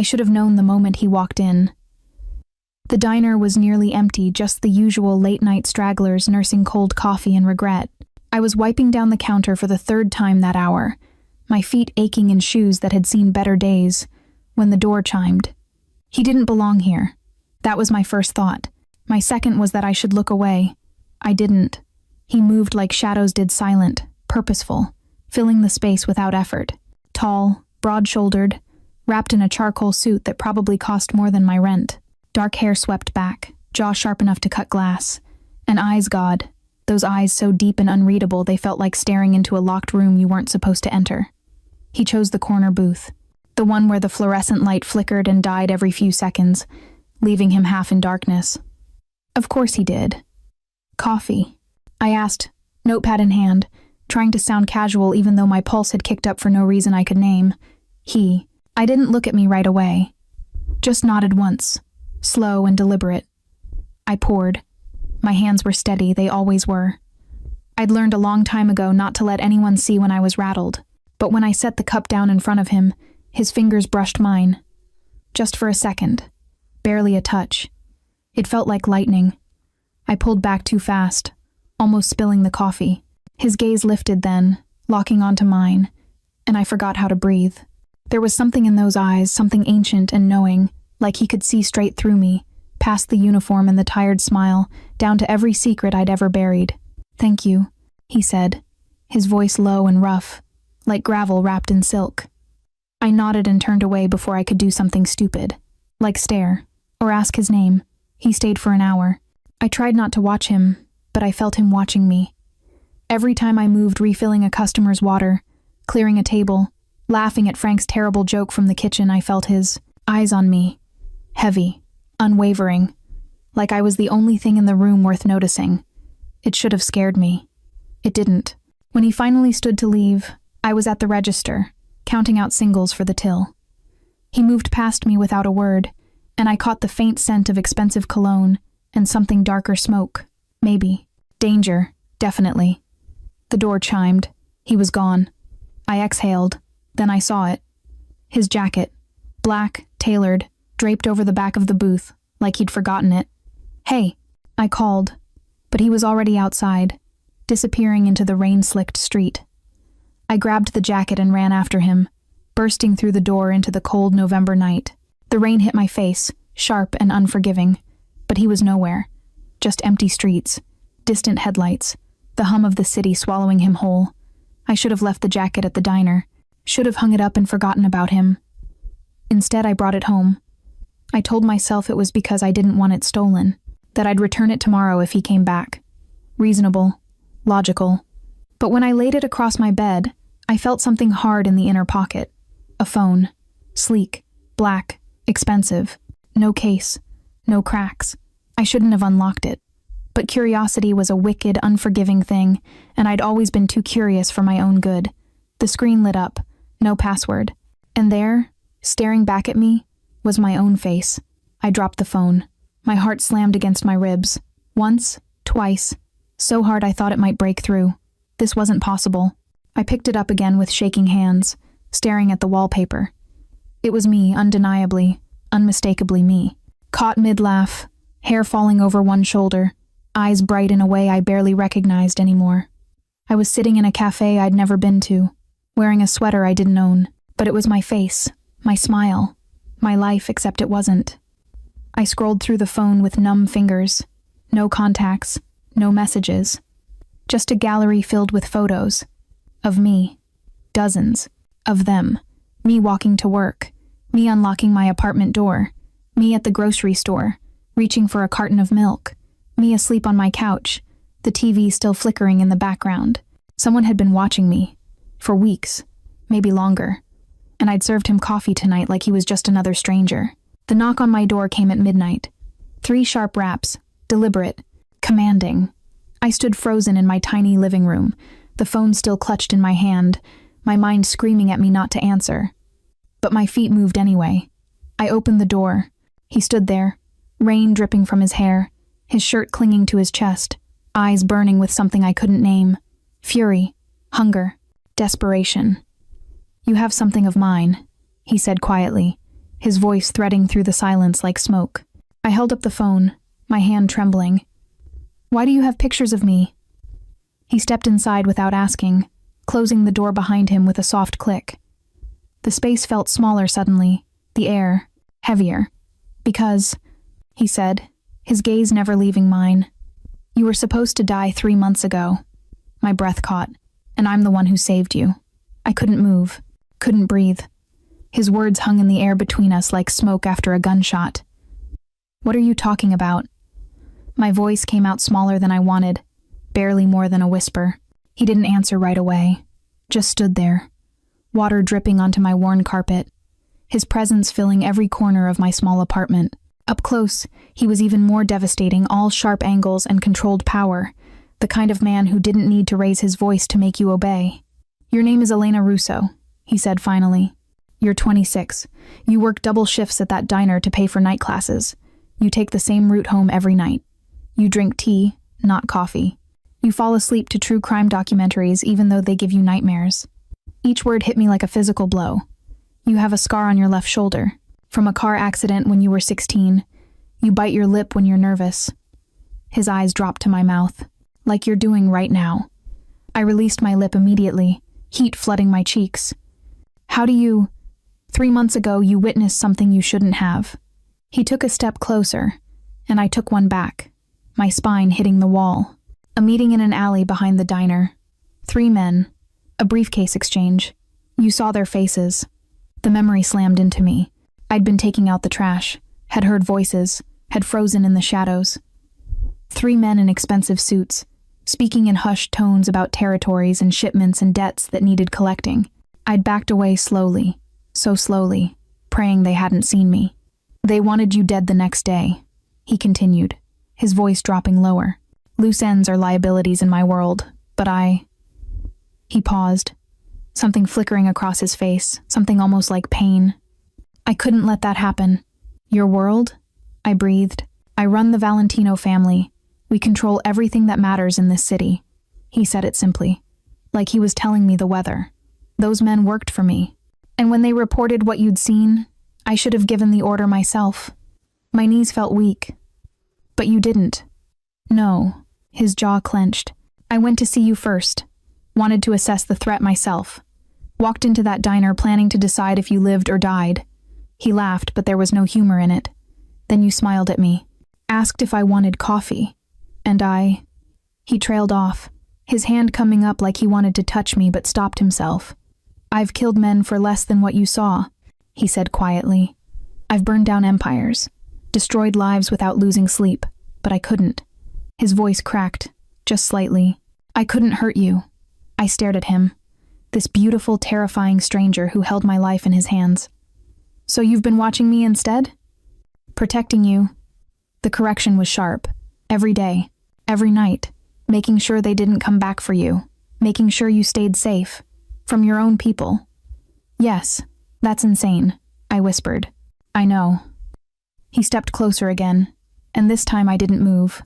I should have known the moment he walked in. The diner was nearly empty, just the usual late-night stragglers nursing cold coffee and regret. I was wiping down the counter for the third time that hour, my feet aching in shoes that had seen better days, when the door chimed. He didn't belong here. That was my first thought. My second was that I should look away. I didn't. He moved like shadows did, silent, purposeful, filling the space without effort. Tall, broad-shouldered, wrapped in a charcoal suit that probably cost more than my rent. Dark hair swept back, jaw sharp enough to cut glass. And eyes, God. Those eyes so deep and unreadable they felt like staring into a locked room you weren't supposed to enter. He chose the corner booth, the one where the fluorescent light flickered and died every few seconds, leaving him half in darkness. Of course he did. Coffee? I asked, notepad in hand, trying to sound casual even though my pulse had kicked up for no reason I could name. I didn't look at me right away. Just nodded once, slow and deliberate. I poured. My hands were steady, they always were. I'd learned a long time ago not to let anyone see when I was rattled, but when I set the cup down in front of him, his fingers brushed mine. Just for a second. Barely a touch. It felt like lightning. I pulled back too fast, almost spilling the coffee. His gaze lifted then, locking onto mine, and I forgot how to breathe. There was something in those eyes, something ancient and knowing, like he could see straight through me, past the uniform and the tired smile, down to every secret I'd ever buried. "Thank you," he said, his voice low and rough, like gravel wrapped in silk. I nodded and turned away before I could do something stupid, like stare, or ask his name. He stayed for an hour. I tried not to watch him, but I felt him watching me. Every time I moved, refilling a customer's water, clearing a table, laughing at Frank's terrible joke from the kitchen, I felt his eyes on me, heavy, unwavering, like I was the only thing in the room worth noticing. It should have scared me. It didn't. When he finally stood to leave, I was at the register, counting out singles for the till. He moved past me without a word, and I caught the faint scent of expensive cologne and something darker smoke. Maybe. Danger. Definitely. The door chimed. He was gone. I exhaled. Then I saw it. His jacket. Black, tailored, draped over the back of the booth, like he'd forgotten it. "Hey," I called, but he was already outside, disappearing into the rain-slicked street. I grabbed the jacket and ran after him, bursting through the door into the cold November night. The rain hit my face, sharp and unforgiving, but he was nowhere. Just empty streets, distant headlights, the hum of the city swallowing him whole. I should have left the jacket at the diner, should have hung it up and forgotten about him. Instead, I brought it home. I told myself it was because I didn't want it stolen, that I'd return it tomorrow if he came back. Reasonable, logical. But when I laid it across my bed, I felt something hard in the inner pocket. A phone. Sleek, black, expensive. No case, no cracks. I shouldn't have unlocked it. But curiosity was a wicked, unforgiving thing, and I'd always been too curious for my own good. The screen lit up, no password. And there, staring back at me, was my own face. I dropped the phone. My heart slammed against my ribs. Once, twice, so hard I thought it might break through. This wasn't possible. I picked it up again with shaking hands, staring at the wallpaper. It was me, undeniably, unmistakably me. Caught mid-laugh, hair falling over one shoulder, eyes bright in a way I barely recognized anymore. I was sitting in a cafe I'd never been to, wearing a sweater I didn't own, but it was my face, my smile, my life, except it wasn't. I scrolled through the phone with numb fingers. No contacts, no messages. Just a gallery filled with photos. Of me. Dozens. Of them. Me walking to work. Me unlocking my apartment door. Me at the grocery store, reaching for a carton of milk. Me asleep on my couch, the TV still flickering in the background. Someone had been watching me. For weeks. Maybe longer. And I'd served him coffee tonight like he was just another stranger. The knock on my door came at midnight. 3 sharp raps. Deliberate. Commanding. I stood frozen in my tiny living room, the phone still clutched in my hand, my mind screaming at me not to answer. But my feet moved anyway. I opened the door. He stood there, rain dripping from his hair, his shirt clinging to his chest, eyes burning with something I couldn't name. Fury, hunger, desperation. "You have something of mine," he said quietly, his voice threading through the silence like smoke. I held up the phone, my hand trembling. "Why do you have pictures of me?" He stepped inside without asking, closing the door behind him with a soft click. The space felt smaller suddenly, the air heavier. "Because," he said, his gaze never leaving mine, "you were supposed to die 3 months ago." My breath caught, and I'm the one who saved you. I couldn't move, couldn't breathe. His words hung in the air between us like smoke after a gunshot. "What are you talking about?" My voice came out smaller than I wanted, barely more than a whisper. He didn't answer right away, just stood there, water dripping onto my worn carpet, his presence filling every corner of my small apartment. Up close, he was even more devastating, all sharp angles and controlled power, the kind of man who didn't need to raise his voice to make you obey. "Your name is Elena Russo," he said finally. "You're 26. You work double shifts at that diner to pay for night classes. You take the same route home every night. You drink tea, not coffee. You fall asleep to true crime documentaries even though they give you nightmares." Each word hit me like a physical blow. "You have a scar on your left shoulder, from a car accident when you were 16. You bite your lip when you're nervous." His eyes dropped to my mouth, like you're doing right now. I released my lip immediately, heat flooding my cheeks. "How do you... 3 months ago you witnessed something you shouldn't have." He took a step closer, and I took one back, my spine hitting the wall. A meeting in an alley behind the diner. 3 men. A briefcase exchange. You saw their faces. The memory slammed into me. I'd been taking out the trash, had heard voices, had frozen in the shadows. 3 men in expensive suits, speaking in hushed tones about territories and shipments and debts that needed collecting. I'd backed away slowly, so slowly, praying they hadn't seen me. "They wanted you dead the next day," he continued, his voice dropping lower. "Loose ends are liabilities in my world, but He paused, something flickering across his face, something almost like pain. "I couldn't let that happen." "Your world?" I breathed. "I run the Valentino family. We control everything that matters in this city." He said it simply, like he was telling me the weather. "Those men worked for me. And when they reported what you'd seen, I should have given the order myself." My knees felt weak. "But you didn't." "No." His jaw clenched. "I went to see you first. Wanted to assess the threat myself. Walked into that diner planning to decide if you lived or died." He laughed, but there was no humor in it. "Then you smiled at me. Asked if I wanted coffee. And He trailed off, his hand coming up like he wanted to touch me but stopped himself. "I've killed men for less than what you saw," he said quietly. "I've burned down empires, destroyed lives without losing sleep, but I couldn't." His voice cracked, just slightly. "I couldn't hurt you." I stared at him, this beautiful, terrifying stranger who held my life in his hands. "So you've been watching me instead?" "Protecting you." The correction was sharp. "Every day, every night, making sure they didn't come back for you, making sure you stayed safe, from your own people." "Yes, that's insane," I whispered. "I know." He stepped closer again, and this time I didn't move.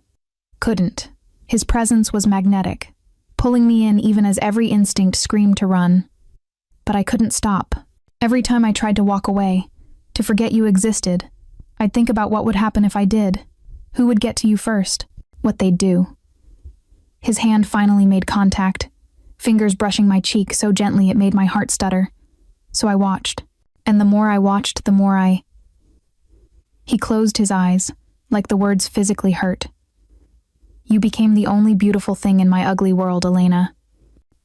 Couldn't. His presence was magnetic, pulling me in even as every instinct screamed to run. But I couldn't stop. Every time I tried to walk away, to forget you existed, I'd think about what would happen if I did, who would get to you first, what they'd do. His hand finally made contact, fingers brushing my cheek so gently it made my heart stutter. So I watched, and the more I watched, the more He closed his eyes, like the words physically hurt. "You became the only beautiful thing in my ugly world, Elena.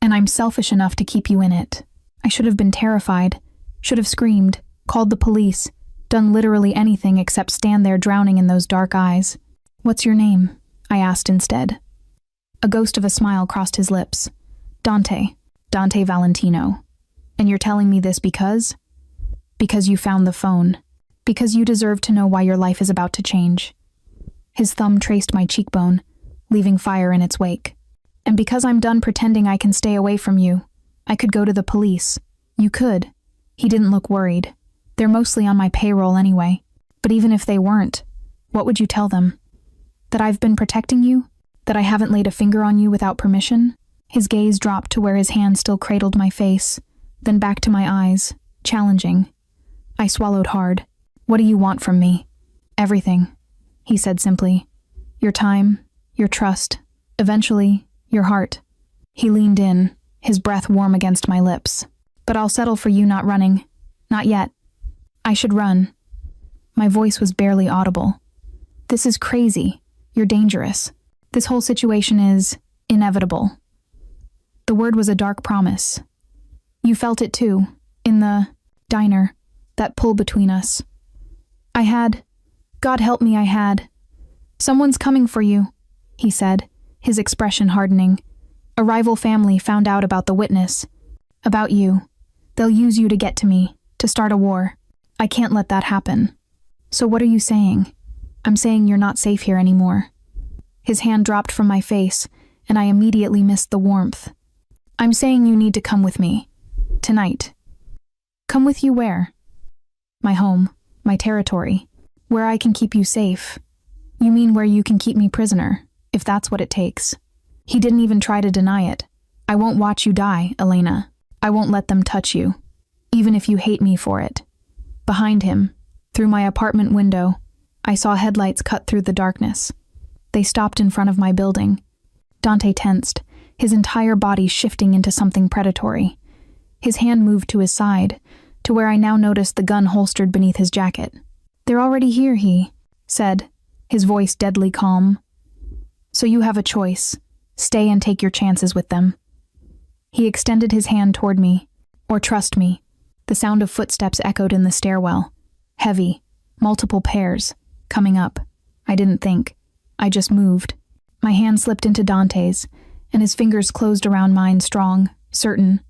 And I'm selfish enough to keep you in it. I should have been terrified, should have screamed, called the police, done literally anything except stand there drowning in those dark eyes." "What's your name?" I asked instead. A ghost of a smile crossed his lips. Dante Valentino. "And you're telling me this because?" "Because you found the phone. Because you deserve to know why your life is about to change." His thumb traced my cheekbone, leaving fire in its wake. "And because I'm done pretending I can stay away from you, I could go to the police." "You could." He didn't look worried. "They're mostly on my payroll anyway. But even if they weren't, what would you tell them? That I've been protecting you? That I haven't laid a finger on you without permission?" His gaze dropped to where his hand still cradled my face, then back to my eyes, challenging. I swallowed hard. What do you want from me? Everything, he said simply. Your time, your trust, eventually, your heart. He leaned in, his breath warm against my lips. But I'll settle for you not running. Not yet. I should run. My voice was barely audible. This is crazy. You're dangerous. This whole situation is inevitable. The word was a dark promise. You felt it too, in the diner, that pull between us. God help me, I had. Someone's coming for you, he said, his expression hardening. A rival family found out about the witness. About you. They'll use you to get to me, to start a war. I can't let that happen. So what are you saying? I'm saying you're not safe here anymore. His hand dropped from my face, and I immediately missed the warmth. I'm saying you need to come with me. Tonight. Come with you where? My home, my territory, where I can keep you safe. You mean where you can keep me prisoner, if that's what it takes. He didn't even try to deny it. I won't watch you die, Elena. I won't let them touch you, even if you hate me for it. Behind him, through my apartment window, I saw headlights cut through the darkness. They stopped in front of my building. Dante tensed, his entire body shifting into something predatory. His hand moved to his side, to where I now noticed the gun holstered beneath his jacket. They're already here, he said, his voice deadly calm. So you have a choice. Stay and take your chances with them. He extended his hand toward me. Or trust me. The sound of footsteps echoed in the stairwell. Heavy, multiple pairs, coming up. I didn't think. I just moved. My hand slipped into Dante's, and his fingers closed around mine strong, certain,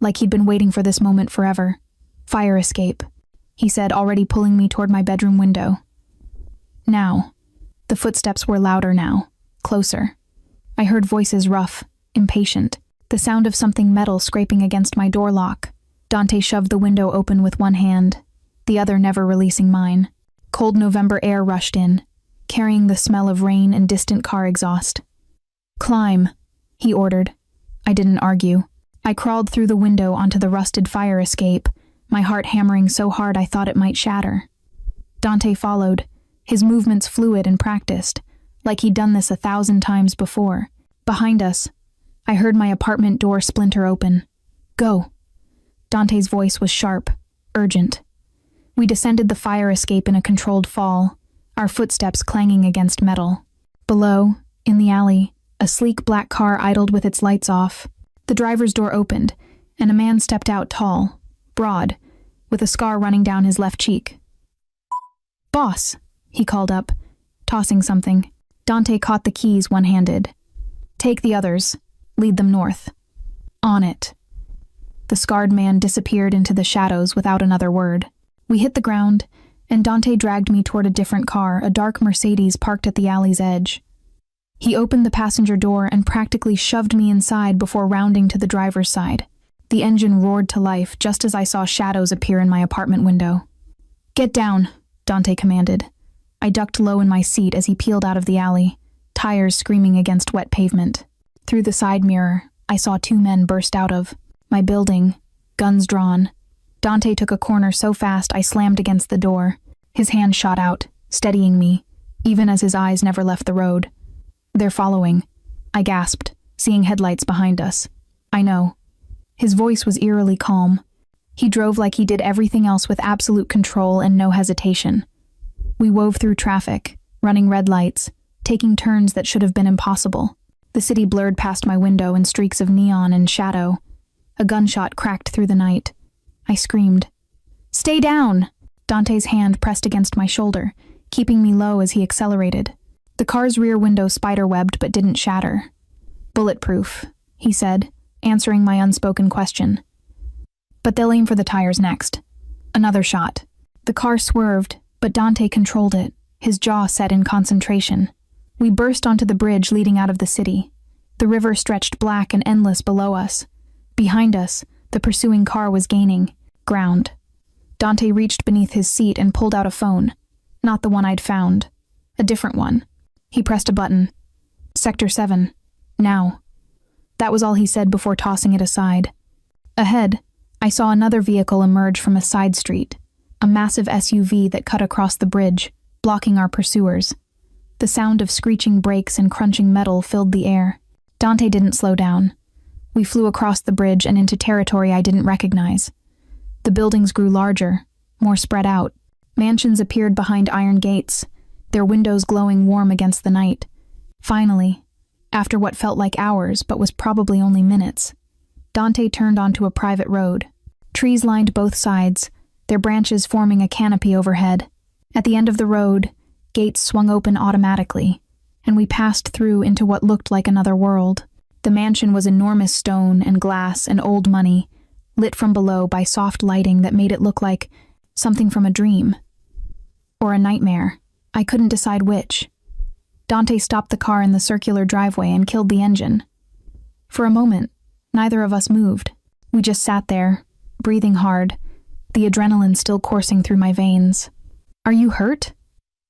like he'd been waiting for this moment forever. Fire escape, he said, already pulling me toward my bedroom window. Now. The footsteps were louder now, closer. I heard voices rough, impatient, the sound of something metal scraping against my door lock. Dante shoved the window open with one hand, the other never releasing mine. Cold November air rushed in, carrying the smell of rain and distant car exhaust. Climb, he ordered. I didn't argue. I crawled through the window onto the rusted fire escape, my heart hammering so hard I thought it might shatter. Dante followed, his movements fluid and practiced, like he'd done this 1,000 times before. Behind us, I heard my apartment door splinter open. Go. Dante's voice was sharp, urgent. We descended the fire escape in a controlled fall, our footsteps clanging against metal. Below, in the alley, a sleek black car idled with its lights off. The driver's door opened, and a man stepped out tall, broad, with a scar running down his left cheek. Boss, he called up, tossing something. Dante caught the keys one-handed. Take the others. Lead them north. On it. The scarred man disappeared into the shadows without another word. We hit the ground, and Dante dragged me toward a different car, a dark Mercedes parked at the alley's edge. He opened the passenger door and practically shoved me inside before rounding to the driver's side. The engine roared to life just as I saw shadows appear in my apartment window. Get down, Dante commanded. I ducked low in my seat as he peeled out of the alley, tires screaming against wet pavement. Through the side mirror, I saw 2 men burst out of my building, guns drawn. Dante took a corner so fast I slammed against the door. His hand shot out, steadying me, even as his eyes never left the road. They're following, I gasped, seeing headlights behind us. I know. His voice was eerily calm. He drove like he did everything else with absolute control and no hesitation. We wove through traffic, running red lights, taking turns that should have been impossible. The city blurred past my window in streaks of neon and shadow. A gunshot cracked through the night. I screamed. Stay down! Dante's hand pressed against my shoulder, keeping me low as he accelerated. The car's rear window spiderwebbed but didn't shatter. Bulletproof, he said, answering my unspoken question. But they'll aim for the tires next. Another shot. The car swerved, but Dante controlled it, his jaw set in concentration. We burst onto the bridge leading out of the city. The river stretched black and endless below us. Behind us, the pursuing car was gaining ground. Dante reached beneath his seat and pulled out a phone. Not the one I'd found. A different one. He pressed a button. Sector 7. Now. That was all he said before tossing it aside. Ahead, I saw another vehicle emerge from a side street. a massive SUV that cut across the bridge, blocking our pursuers. The sound of screeching brakes and crunching metal filled the air. Dante didn't slow down. We flew across the bridge and into territory I didn't recognize. The buildings grew larger, more spread out. Mansions appeared behind iron gates, their windows glowing warm against the night. Finally, after what felt like hours but was probably only minutes, Dante turned onto a private road. Trees lined both sides, their branches forming a canopy overhead. At the end of the road, gates swung open automatically, and we passed through into what looked like another world. The mansion was enormous stone and glass and old money, lit from below by soft lighting that made it look like something from a dream. Or a nightmare. I couldn't decide which. Dante stopped the car in the circular driveway and killed the engine. For a moment, neither of us moved. We just sat there, breathing hard, the adrenaline still coursing through my veins. "Are you hurt?"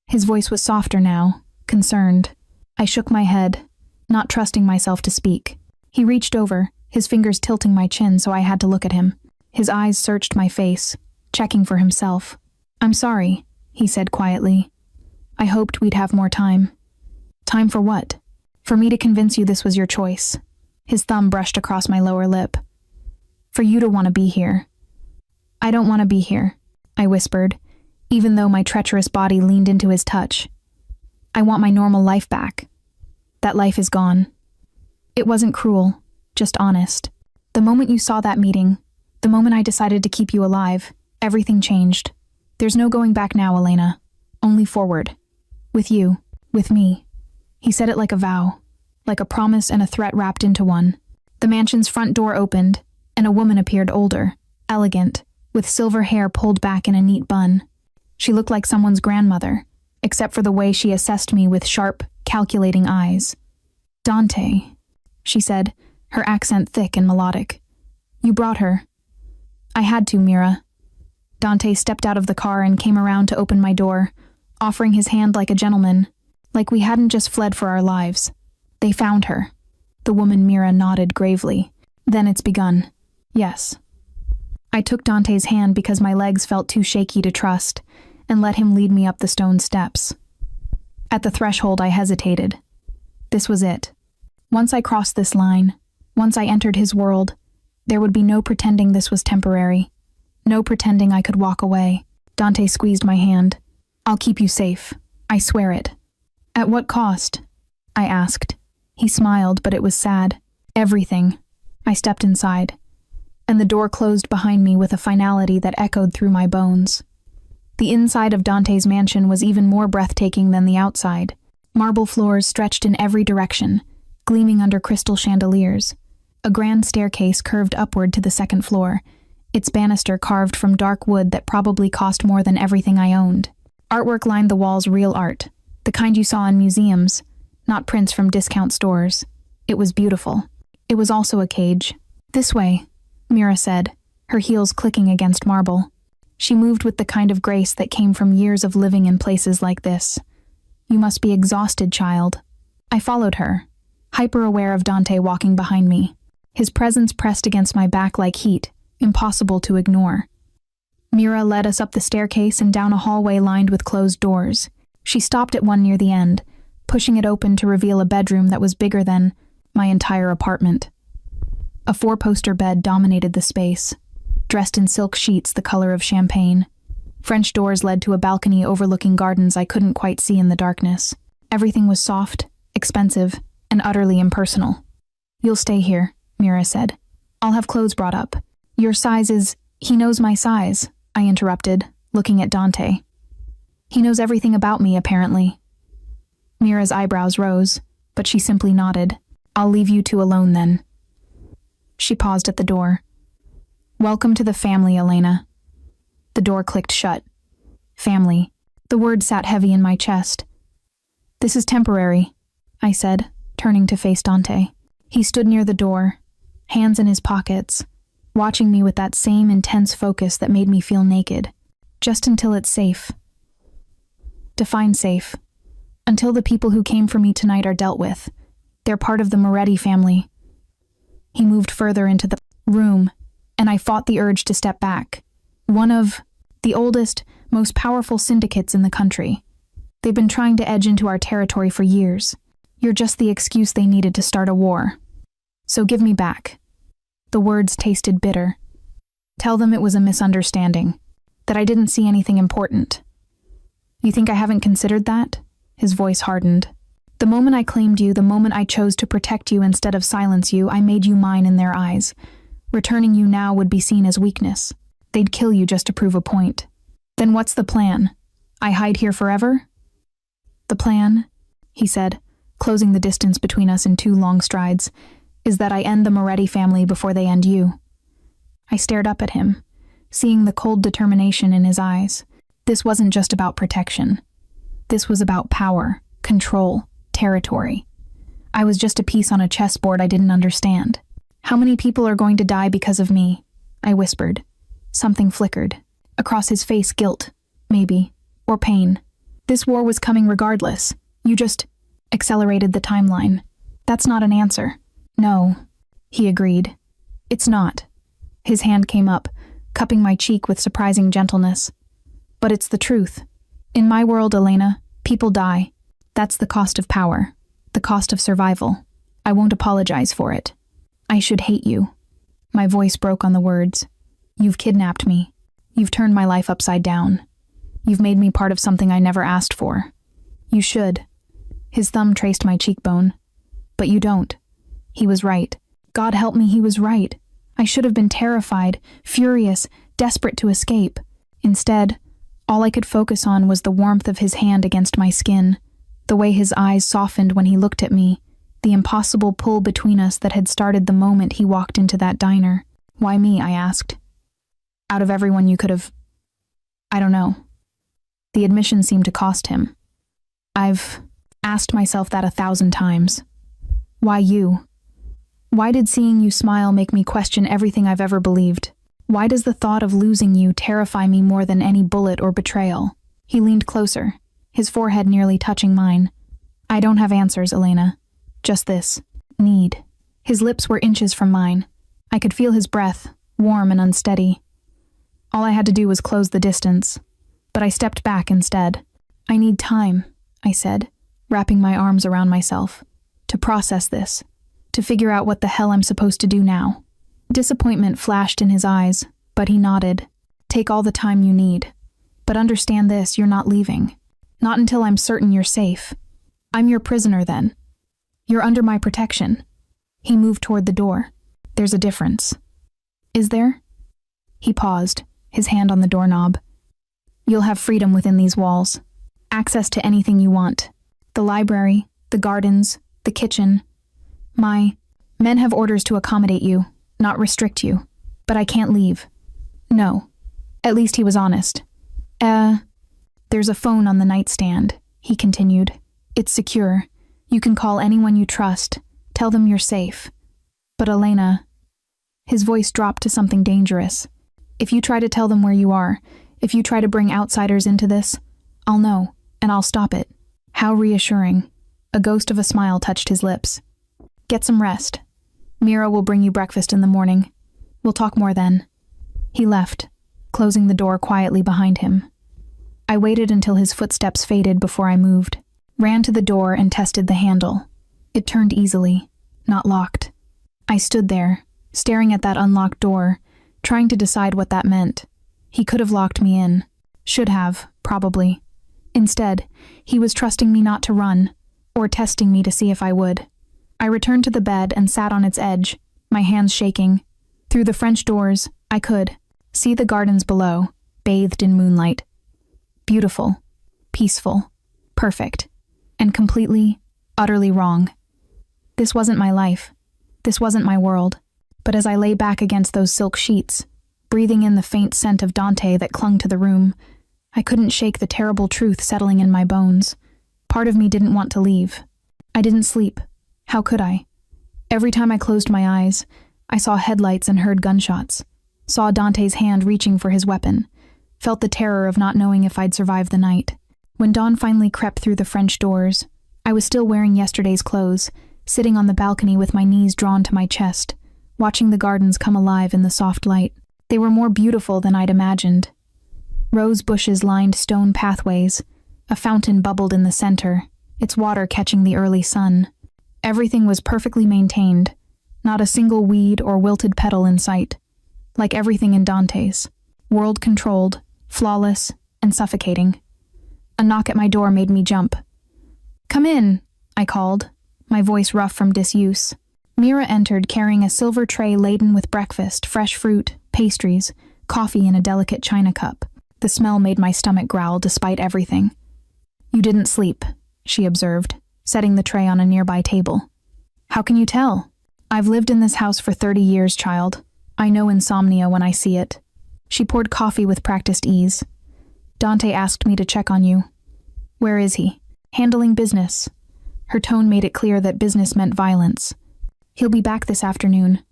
His voice was softer now, concerned. I shook my head, not trusting myself to speak. He reached over, his fingers tilting my chin so I had to look at him. His eyes searched my face, checking for himself. "I'm sorry," he said quietly. "I hoped we'd have more time." "Time for what?" "For me to convince you this was your choice." His thumb brushed across my lower lip. "For you to want to be here." "I don't want to be here," I whispered, even though my treacherous body leaned into his touch. "I want my normal life back. That life is gone." It wasn't cruel, just honest. The moment you saw that meeting, the moment I decided to keep you alive, everything changed. There's no going back now, Elena. Only forward. With you. With me. He said it like a vow. Like a promise and a threat wrapped into one. The mansion's front door opened, and a woman appeared older, elegant, with silver hair pulled back in a neat bun. She looked like someone's grandmother, except for the way she assessed me with sharp, calculating eyes. "Dante," she said, her accent thick and melodic. "You brought her." "I had to, Mira." Dante stepped out of the car and came around to open my door, offering his hand like a gentleman, like we hadn't just fled for our lives. "They found her." The woman Mira nodded gravely. "Then it's begun." "Yes." I took Dante's hand because my legs felt too shaky to trust, and let him lead me up the stone steps. At the threshold, I hesitated. This was it. Once I crossed this line, once I entered his world, there would be no pretending this was temporary. No pretending I could walk away. Dante squeezed my hand. "I'll keep you safe. I swear it." "At what cost?" I asked. He smiled, but it was sad. "Everything." I stepped inside, and the door closed behind me with a finality that echoed through my bones. The inside of Dante's mansion was even more breathtaking than the outside. Marble floors stretched in every direction, gleaming under crystal chandeliers. A grand staircase curved upward to the second floor, its banister carved from dark wood that probably cost more than everything I owned. Artwork lined the walls, real art, the kind you saw in museums, not prints from discount stores. It was beautiful. It was also a cage. "This way," Mira said, her heels clicking against marble. She moved with the kind of grace that came from years of living in places like this. "You must be exhausted, child." I followed her, hyper-aware of Dante walking behind me. His presence pressed against my back like heat, impossible to ignore. Mira led us up the staircase and down a hallway lined with closed doors. She stopped at one near the end, pushing it open to reveal a bedroom that was bigger than my entire apartment. A four-poster bed dominated the space, dressed in silk sheets the color of champagne. French doors led to a balcony overlooking gardens I couldn't quite see in the darkness. Everything was soft, expensive, and utterly impersonal. "You'll stay here," Mira said. "I'll have clothes brought up." "Your size is—" "He knows my size," I interrupted, looking at Dante. "He knows everything about me, apparently." Mira's eyebrows rose, but she simply nodded. "I'll leave you two alone then." She paused at the door. "Welcome to the family, Elena." The door clicked shut. Family. The word sat heavy in my chest. "This is temporary," I said, turning to face Dante. He stood near the door, hands in his pockets, watching me with that same intense focus that made me feel naked. "Just until it's safe." Define safe. Until the people who came for me tonight are dealt with. They're part of the Moretti family. He moved further into the room, and I fought the urge to step back. One of The oldest, most powerful syndicates in the country. They've been trying to edge into our territory for years. You're just the excuse they needed to start a war. So give me back." The words tasted bitter. "Tell them it was a misunderstanding, that I didn't see anything important." "You think I haven't considered that?" His voice hardened. "The moment I claimed you, the moment I chose to protect you instead of silence you, I made you mine in their eyes. Returning you now would be seen as weakness. They'd kill you just to prove a point. Then what's the plan? I hide here forever?" "The plan," he said, closing the distance between us in 2 long strides, "is that I end the Moretti family before they end you." I stared up at him, seeing the cold determination in his eyes. This wasn't just about protection. This was about power, control, territory. I was just a piece on a chessboard I didn't understand. "How many people are going to die because of me?" I whispered. Something flickered. Across his face, guilt, maybe, or pain. "This war was coming regardless. You just accelerated the timeline." "That's not an answer." "No," he agreed. "It's not." His hand came up, cupping my cheek with surprising gentleness. "But it's the truth. In my world, Elena, people die. That's the cost of power, the cost of survival. I won't apologize for it. I should hate you." My voice broke on the words. "You've kidnapped me. You've turned my life upside down. You've made me part of something I never asked for. You should." His thumb traced my cheekbone. "But you don't." He was right. God help me, he was right. I should have been terrified, furious, desperate to escape. Instead, all I could focus on was the warmth of his hand against my skin, the way his eyes softened when he looked at me, the impossible pull between us that had started the moment he walked into that diner. "Why me?" I asked. "Out of everyone you could have..." "I don't know." The admission seemed to cost him. "I've asked myself that 1,000 times. Why you? Why did seeing you smile make me question everything I've ever believed? Why does the thought of losing you terrify me more than any bullet or betrayal?" He leaned closer, his forehead nearly touching mine. "I don't have answers, Elena. Just this. Need." His lips were inches from mine. I could feel his breath, warm and unsteady. All I had to do was close the distance, but I stepped back instead. "I need time," I said, wrapping my arms around myself, "to process this, to figure out what the hell I'm supposed to do now." Disappointment flashed in his eyes, but he nodded. "Take all the time you need. But understand this, you're not leaving. Not until I'm certain you're safe. I'm your prisoner then. You're under my protection." He moved toward the door. "There's a difference." "Is there?" He paused, his hand on the doorknob. "You'll have freedom within these walls. Access to anything you want. The library, the gardens, the kitchen. My men have orders to accommodate you, not restrict you. But I can't leave." "No." At least he was honest. There's a phone on the nightstand," he continued. "It's secure. You can call anyone you trust. Tell them you're safe. But Elena..." His voice dropped to something dangerous. "If you try to tell them where you are, if you try to bring outsiders into this, I'll know, and I'll stop it." How reassuring. A ghost of a smile touched his lips. "Get some rest. Mira will bring you breakfast in the morning. We'll talk more then." He left, closing the door quietly behind him. I waited until his footsteps faded before I moved, ran to the door and tested the handle. It turned easily, not locked. I stood there, staring at that unlocked door, trying to decide what that meant. He could have locked me in. Should have, probably. Instead, he was trusting me not to run, or testing me to see if I would. I returned to the bed and sat on its edge, my hands shaking. Through the French doors, I could see the gardens below, bathed in moonlight. Beautiful, peaceful, perfect, and completely, utterly wrong. This wasn't my life. This wasn't my world. But as I lay back against those silk sheets, breathing in the faint scent of Dante that clung to the room, I couldn't shake the terrible truth settling in my bones. Part of me didn't want to leave. I didn't sleep. How could I? Every time I closed my eyes, I saw headlights and heard gunshots, saw Dante's hand reaching for his weapon, felt the terror of not knowing if I'd survive the night. When dawn finally crept through the French doors, I was still wearing yesterday's clothes, sitting on the balcony with my knees drawn to my chest, watching the gardens come alive in the soft light. They were more beautiful than I'd imagined. Rose bushes lined stone pathways. A fountain bubbled in the center, its water catching the early sun. Everything was perfectly maintained, not a single weed or wilted petal in sight. Like everything in Dante's. World-controlled, flawless, and suffocating. A knock at my door made me jump. "Come in," I called, my voice rough from disuse. Mira entered carrying a silver tray laden with breakfast, fresh fruit, pastries, coffee in a delicate china cup. The smell made my stomach growl despite everything. "You didn't sleep," she observed, setting the tray on a nearby table. "How can you tell?" "I've lived in this house for 30 years, child. I know insomnia when I see it." She poured coffee with practiced ease. "Dante asked me to check on you." "Where is he?" "Handling business." Her tone made it clear that business meant violence. "He'll be back this afternoon."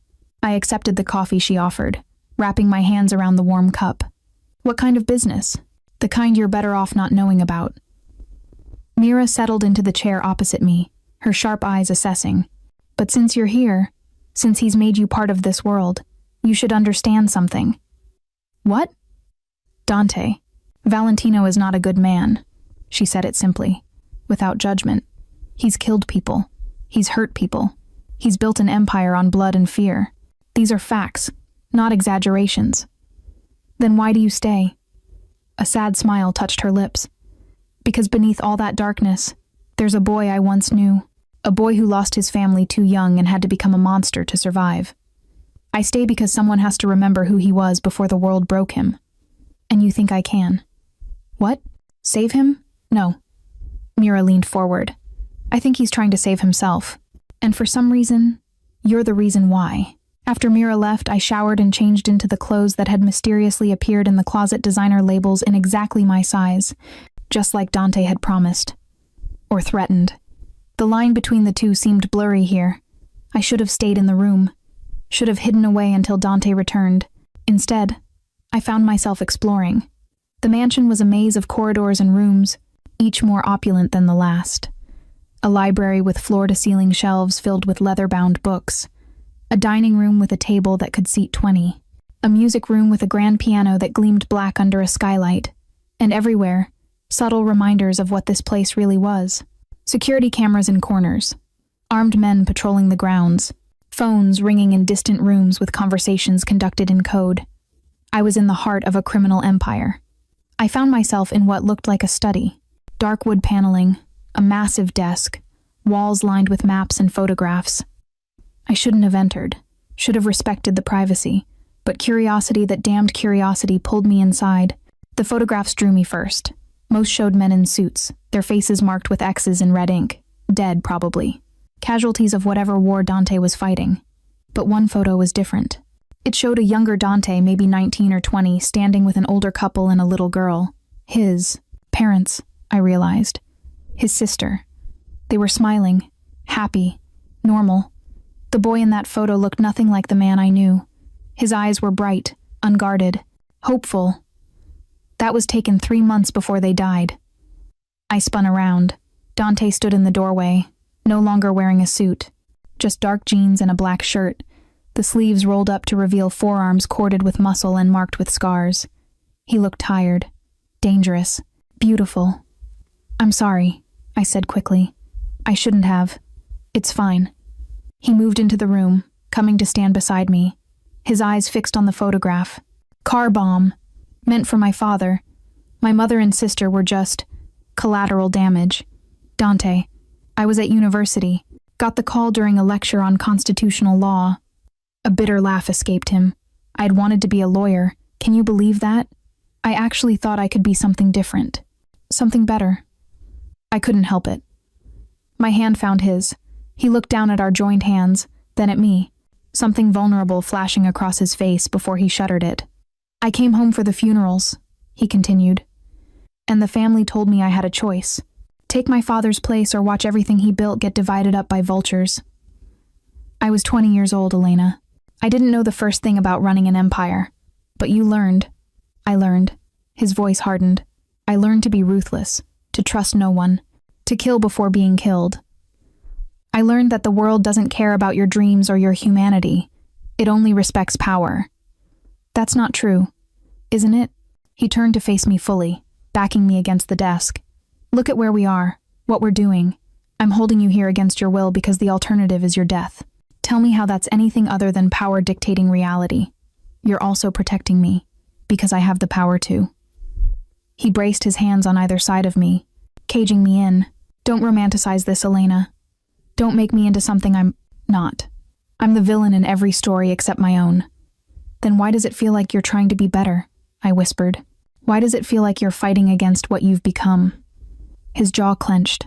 I accepted the coffee she offered, wrapping my hands around the warm cup. "What kind of business?" "The kind you're better off not knowing about." Mira settled into the chair opposite me, her sharp eyes assessing. "But since you're here, since he's made you part of this world, you should understand something." "What?" "Dante. Valentino is not a good man." She said it simply, without judgment. "He's killed people. He's hurt people. He's built an empire on blood and fear. These are facts, not exaggerations." "Then why do you stay?" A sad smile touched her lips. "Because beneath all that darkness, there's a boy I once knew. A boy who lost his family too young and had to become a monster to survive. I stay because someone has to remember who he was before the world broke him. And you think I can?" "What? Save him? No." Mira leaned forward. "I think he's trying to save himself. And for some reason, you're the reason why." After Mira left, I showered and changed into the clothes that had mysteriously appeared in the closet designer labels in exactly my size, just like Dante had promised. Or threatened. The line between the two seemed blurry here. I should have stayed in the room. Should have hidden away until Dante returned. Instead, I found myself exploring. The mansion was a maze of corridors and rooms, each more opulent than the last. A library with floor-to-ceiling shelves filled with leather-bound books. A dining room with a table that could seat 20. A music room with a grand piano that gleamed black under a skylight. And everywhere, subtle reminders of what this place really was. Security cameras in corners. Armed men patrolling the grounds. Phones ringing in distant rooms with conversations conducted in code. I was in the heart of a criminal empire. I found myself in what looked like a study. Dark wood paneling, a massive desk, walls lined with maps and photographs. I shouldn't have entered, should have respected the privacy, but curiosity that damned curiosity pulled me inside. The photographs drew me first. Most showed men in suits, their faces marked with X's in red ink. Dead, probably. Casualties of whatever war Dante was fighting. But one photo was different. It showed a younger Dante, maybe 19 or 20, standing with an older couple and a little girl. His parents, I realized. His sister. They were smiling, happy, normal. The boy in that photo looked nothing like the man I knew. His eyes were bright, unguarded, hopeful. That was taken 3 months before they died. I spun around. Dante stood in the doorway, no longer wearing a suit, just dark jeans and a black shirt, the sleeves rolled up to reveal forearms corded with muscle and marked with scars. He looked tired, dangerous, beautiful. "I'm sorry," I said quickly. "I shouldn't have. It's fine." He moved into the room, coming to stand beside me, his eyes fixed on the photograph. "Car bomb. Meant for my father. My mother and sister were just collateral damage. Dante. I was at university. Got the call during a lecture on constitutional law." A bitter laugh escaped him. I had wanted to be a lawyer. Can you believe that? I actually thought I could be something different. Something better. I couldn't help it. My hand found his. He looked down at our joined hands, then at me, something vulnerable flashing across his face before he shuttered it. "I came home for the funerals," he continued, "and the family told me I had a choice. Take my father's place or watch everything he built get divided up by vultures." I was 20 years old, Elena. I didn't know the first thing about running an empire. But you learned. I learned. His voice hardened. I learned to be ruthless, to trust no one, to kill before being killed. I learned that the world doesn't care about your dreams or your humanity. It only respects power. That's not true, isn't it? He turned to face me fully, backing me against the desk. Look at where we are, what we're doing. I'm holding you here against your will because the alternative is your death. Tell me how that's anything other than power dictating reality. You're also protecting me, because I have the power to. He braced his hands on either side of me, caging me in. Don't romanticize this, Elena. Don't make me into something I'm not. I'm the villain in every story except my own. Then why does it feel like you're trying to be better? I whispered. Why does it feel like you're fighting against what you've become? His jaw clenched.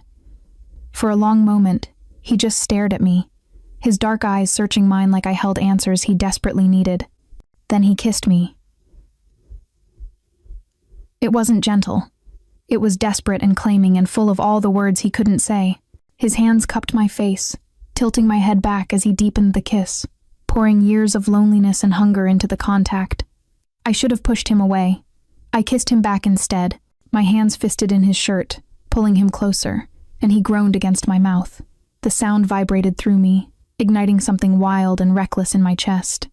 For a long moment, he just stared at me, his dark eyes searching mine like I held answers he desperately needed. Then he kissed me. It wasn't gentle. It was desperate and claiming and full of all the words he couldn't say. His hands cupped my face, tilting my head back as he deepened the kiss, pouring years of loneliness and hunger into the contact. I should have pushed him away. I kissed him back instead, my hands fisted in his shirt, pulling him closer, and he groaned against my mouth. The sound vibrated through me, igniting something wild and reckless in my chest.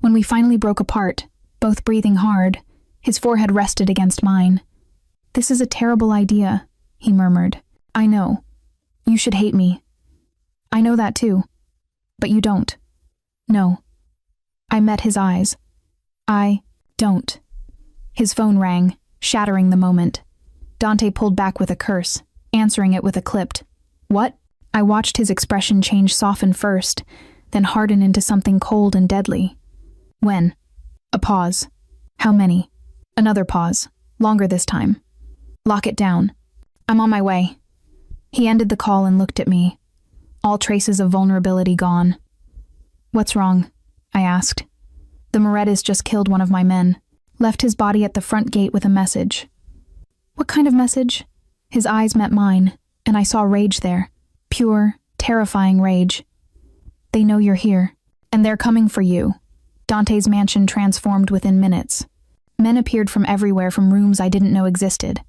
When we finally broke apart, both breathing hard, his forehead rested against mine. This is a terrible idea, he murmured. I know. You should hate me. I know that too. But you don't. No. I met his eyes. I don't. His phone rang, shattering the moment. Dante pulled back with a curse, answering it with a clipped, "What?" I watched his expression change, soften first, then harden into something cold and deadly. When? A pause. How many? Another pause, longer this time. Lock it down. I'm on my way. He ended the call and looked at me, all traces of vulnerability gone. What's wrong? I asked. The Morettas just killed one of my men, left his body at the front gate with a message. What kind of message? His eyes met mine, and I saw rage there. Pure, terrifying rage. They know you're here, and they're coming for you. Dante's mansion transformed within minutes. Men appeared from everywhere, from rooms I didn't know existed,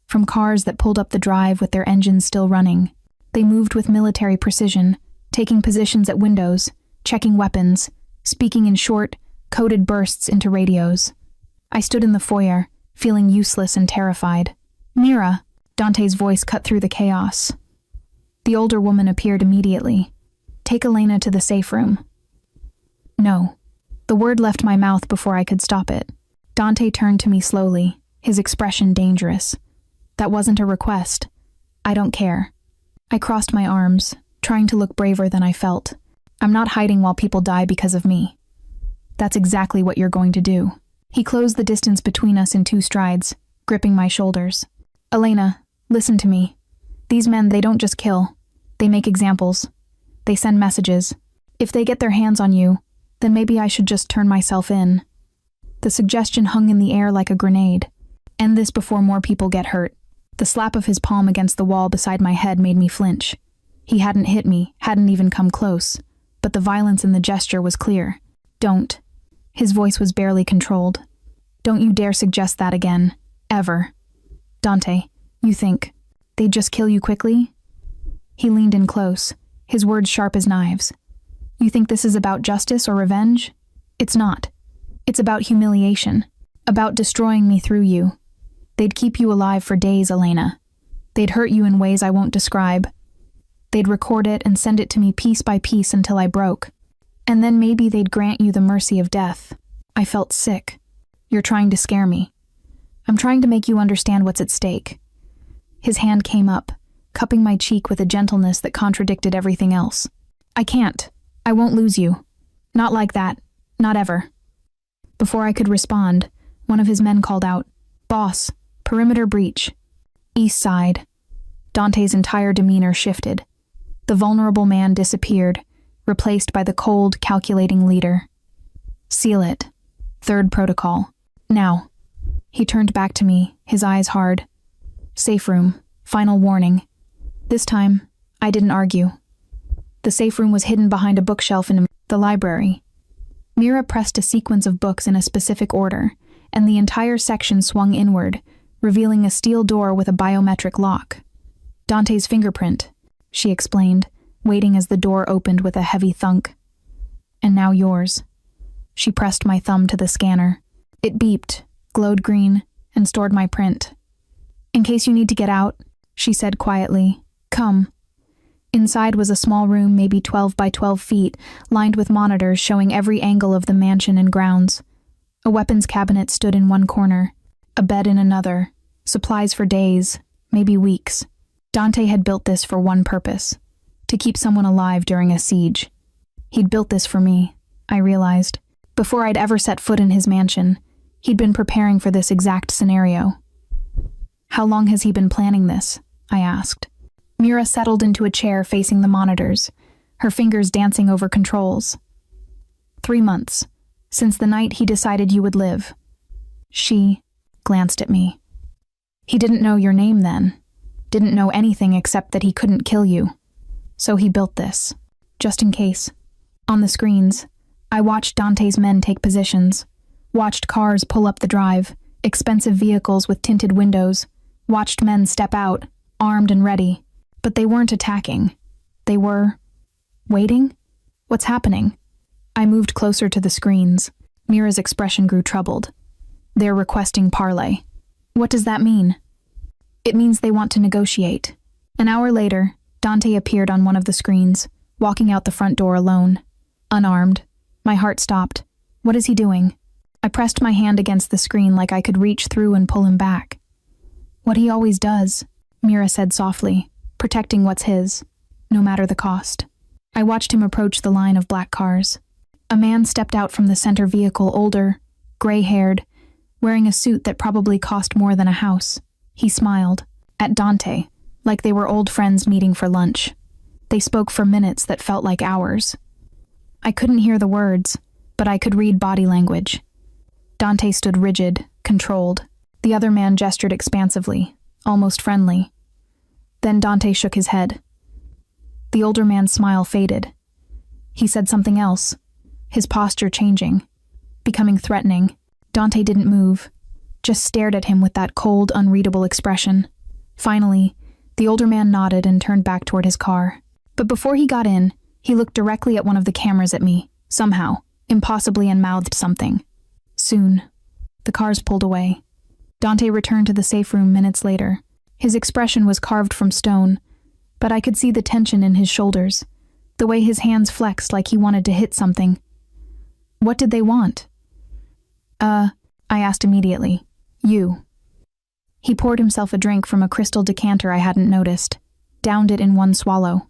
from cars that pulled up the drive with their engines still running. They moved with military precision, taking positions at windows, checking weapons, speaking in short, coded bursts into radios. I stood in the foyer, feeling useless and terrified. Mira, Dante's voice cut through the chaos. The older woman appeared immediately. Take Elena to the safe room. No. The word left my mouth before I could stop it. Dante turned to me slowly, his expression dangerous. That wasn't a request. I don't care. I crossed my arms, trying to look braver than I felt. I'm not hiding while people die because of me. That's exactly what you're going to do. He closed the distance between us in 2 strides, gripping my shoulders. Elena, listen to me. These men, they don't just kill. They make examples. They send messages. If they get their hands on you, then maybe I should just turn myself in. The suggestion hung in the air like a grenade. End this before more people get hurt. The slap of his palm against the wall beside my head made me flinch. He hadn't hit me, hadn't even come close, but the violence in the gesture was clear. Don't. His voice was barely controlled. Don't you dare suggest that again. Ever. Dante, you think they'd just kill you quickly? He leaned in close, his words sharp as knives. You think this is about justice or revenge? It's not. It's about humiliation, about destroying me through you. They'd keep you alive for days, Elena. They'd hurt you in ways I won't describe. They'd record it and send it to me piece by piece until I broke. And then maybe they'd grant you the mercy of death. I felt sick. You're trying to scare me. I'm trying to make you understand what's at stake. His hand came up, cupping my cheek with a gentleness that contradicted everything else. I can't. I won't lose you. Not like that. Not ever. Before I could respond, one of his men called out, Boss, perimeter breach. East side. Dante's entire demeanor shifted. The vulnerable man disappeared, replaced by the cold, calculating leader. Seal it. 3rd protocol. Now. He turned back to me, his eyes hard. Safe room. Final warning. This time, I didn't argue. The safe room was hidden behind a bookshelf in the library. Mira pressed a sequence of books in a specific order, and the entire section swung inward, revealing a steel door with a biometric lock. Dante's fingerprint, she explained, waiting as the door opened with a heavy thunk. And now yours. She pressed my thumb to the scanner. It beeped, glowed green, and stored my print. In case you need to get out, she said quietly, come. Inside was a small room, maybe 12 by 12 feet, lined with monitors showing every angle of the mansion and grounds. A weapons cabinet stood in one corner, a bed in another, supplies for days, maybe weeks. Dante had built this for one purpose, to keep someone alive during a siege. He'd built this for me, I realized. Before I'd ever set foot in his mansion, he'd been preparing for this exact scenario. How long has he been planning this? I asked. Mira settled into a chair facing the monitors, her fingers dancing over controls. 3 months, since the night he decided you would live. She glanced at me. He didn't know your name then, didn't know anything except that he couldn't kill you. So he built this, just in case. On the screens, I watched Dante's men take positions, watched cars pull up the drive, expensive vehicles with tinted windows, watched men step out, armed and ready. But they weren't attacking. They were waiting? What's happening? I moved closer to the screens. Mira's expression grew troubled. They're requesting parley. What does that mean? It means they want to negotiate. An hour later, Dante appeared on one of the screens, walking out the front door alone. Unarmed. My heart stopped. What is he doing? I pressed my hand against the screen like I could reach through and pull him back. What he always does, Mira said softly, protecting what's his, no matter the cost. I watched him approach the line of black cars. A man stepped out from the center vehicle, older, gray-haired, wearing a suit that probably cost more than a house. He smiled at Dante, like they were old friends meeting for lunch. They spoke for minutes that felt like hours. I couldn't hear the words, but I could read body language. Dante stood rigid, controlled. The other man gestured expansively, almost friendly. Then Dante shook his head. The older man's smile faded. He said something else, his posture changing, becoming threatening. Dante didn't move, just stared at him with that cold, unreadable expression. Finally, the older man nodded and turned back toward his car. But before he got in, he looked directly at one of the cameras at me, somehow, impossibly, and mouthed something. Soon, the cars pulled away. Dante returned to the safe room minutes later. His expression was carved from stone, but I could see the tension in his shoulders, the way his hands flexed like he wanted to hit something. What did they want? I asked immediately. You. He poured himself a drink from a crystal decanter I hadn't noticed, downed it in one swallow.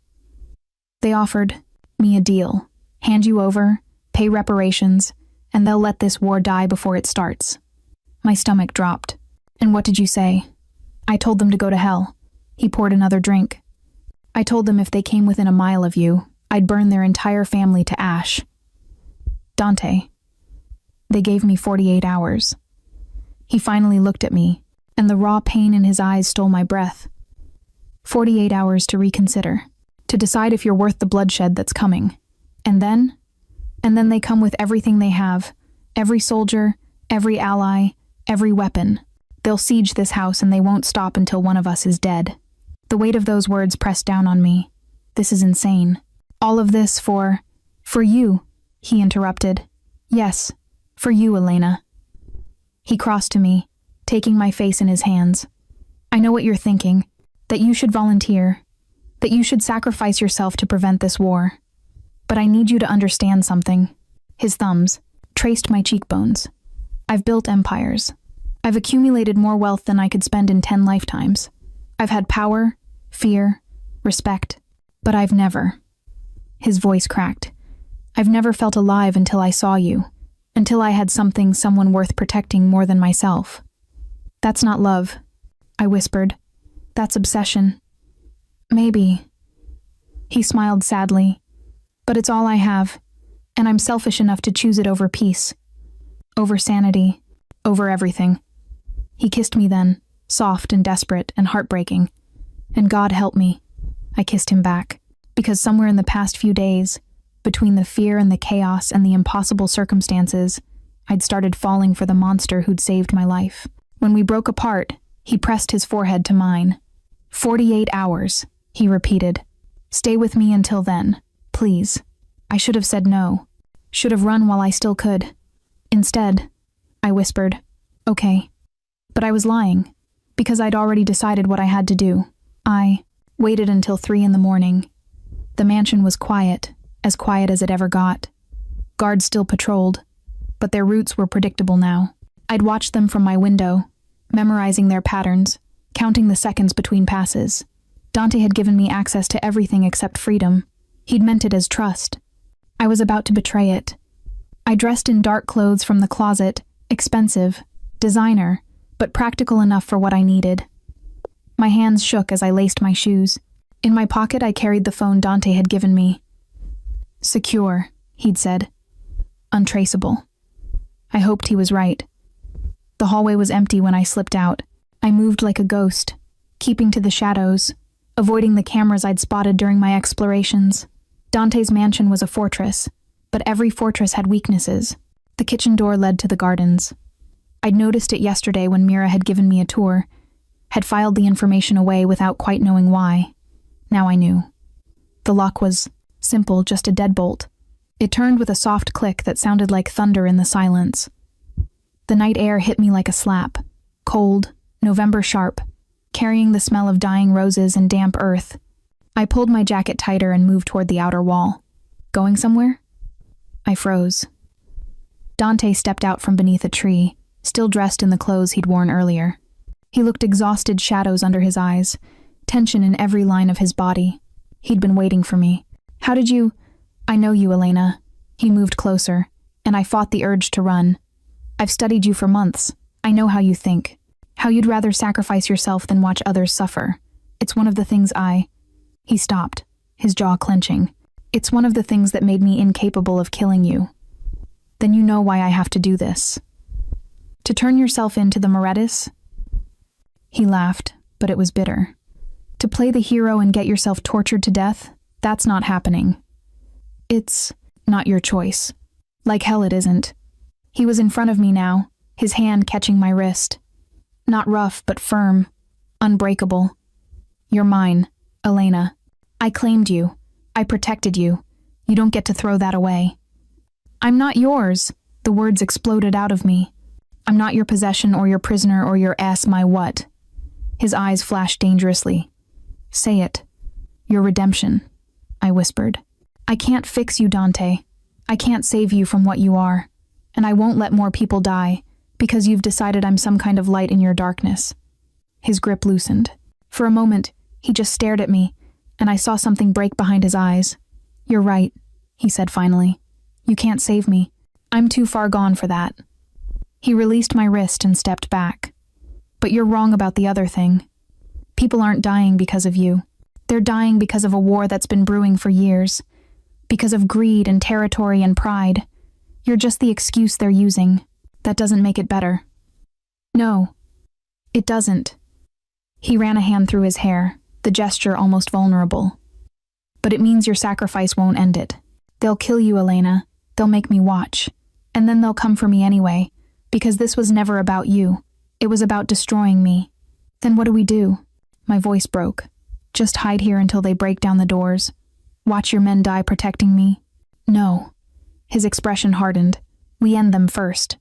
They offered me a deal. Hand you over, pay reparations, and they'll let this war die before it starts. My stomach dropped. And what did you say? I told them to go to hell. He poured another drink. I told them if they came within a mile of you, I'd burn their entire family to ash. Dante. They gave me 48 hours. He finally looked at me, and the raw pain in his eyes stole my breath. 48 hours to reconsider, to decide if you're worth the bloodshed that's coming. And then they come with everything they have, every soldier, every ally, every weapon. They'll siege this house and they won't stop until one of us is dead. The weight of those words pressed down on me. This is insane. All of this for you, he interrupted. Yes, for you, Elena. He crossed to me, taking my face in his hands. I know what you're thinking, that you should volunteer, that you should sacrifice yourself to prevent this war. But I need you to understand something. His thumbs traced my cheekbones. I've built empires. I've accumulated more wealth than I could spend in 10 lifetimes. I've had power, fear, respect, but I've never. His voice cracked. I've never felt alive until I saw you, until I had someone worth protecting more than myself. That's not love, I whispered. That's obsession. Maybe. He smiled sadly. But it's all I have, and I'm selfish enough to choose it over peace, over sanity, over everything. He kissed me then, soft and desperate and heartbreaking. And God help me. I kissed him back, because somewhere in the past few days, between the fear and the chaos and the impossible circumstances, I'd started falling for the monster who'd saved my life. When we broke apart, he pressed his forehead to mine. 48 hours, he repeated. Stay with me until then, please. I should have said no. Should have run while I still could. Instead, I whispered, okay. But I was lying, because I'd already decided what I had to do. I waited until 3 in the morning. The mansion was quiet as it ever got. Guards still patrolled, but their routes were predictable now. I'd watched them from my window, memorizing their patterns, counting the seconds between passes. Dante had given me access to everything except freedom. He'd meant it as trust. I was about to betray it. I dressed in dark clothes from the closet, expensive, designer, but practical enough for what I needed. My hands shook as I laced my shoes. In my pocket, I carried the phone Dante had given me. Secure, he'd said. Untraceable. I hoped he was right. The hallway was empty when I slipped out. I moved like a ghost, keeping to the shadows, avoiding the cameras I'd spotted during my explorations. Dante's mansion was a fortress, but every fortress had weaknesses. The kitchen door led to the gardens. I'd noticed it yesterday when Mira had given me a tour, had filed the information away without quite knowing why. Now I knew. The lock was simple, just a deadbolt. It turned with a soft click that sounded like thunder in the silence. The night air hit me like a slap, cold, November sharp, carrying the smell of dying roses and damp earth. I pulled my jacket tighter and moved toward the outer wall. Going somewhere? I froze. Dante stepped out from beneath a tree, still dressed in the clothes he'd worn earlier. He looked exhausted, shadows under his eyes, tension in every line of his body. He'd been waiting for me. How did you... I know you, Elena. He moved closer, and I fought the urge to run. I've studied you for months. I know how you think. How you'd rather sacrifice yourself than watch others suffer. It's one of the things He stopped, his jaw clenching. It's one of the things that made me incapable of killing you. Then you know why I have to do this. To turn yourself into the Morettis? He laughed, but it was bitter. To play the hero and get yourself tortured to death? That's not happening. It's not your choice. Like hell it isn't. He was in front of me now, his hand catching my wrist. Not rough, but firm. Unbreakable. You're mine, Elena. I claimed you. I protected you. You don't get to throw that away. I'm not yours. The words exploded out of me. I'm not your possession or your prisoner or your my what. His eyes flashed dangerously. Say it. Your redemption, I whispered. I can't fix you, Dante. I can't save you from what you are. And I won't let more people die, because you've decided I'm some kind of light in your darkness. His grip loosened. For a moment, he just stared at me, and I saw something break behind his eyes. You're right, he said finally. You can't save me. I'm too far gone for that. He released my wrist and stepped back. But you're wrong about the other thing. People aren't dying because of you. They're dying because of a war that's been brewing for years. Because of greed and territory and pride. You're just the excuse they're using. That doesn't make it better. No, it doesn't. He ran a hand through his hair, the gesture almost vulnerable. But it means your sacrifice won't end it. They'll kill you, Elena. They'll make me watch. And then they'll come for me anyway, because this was never about you. It was about destroying me. Then what do we do? My voice broke. Just hide here until they break down the doors. Watch your men die protecting me? No. His expression hardened. We end them first.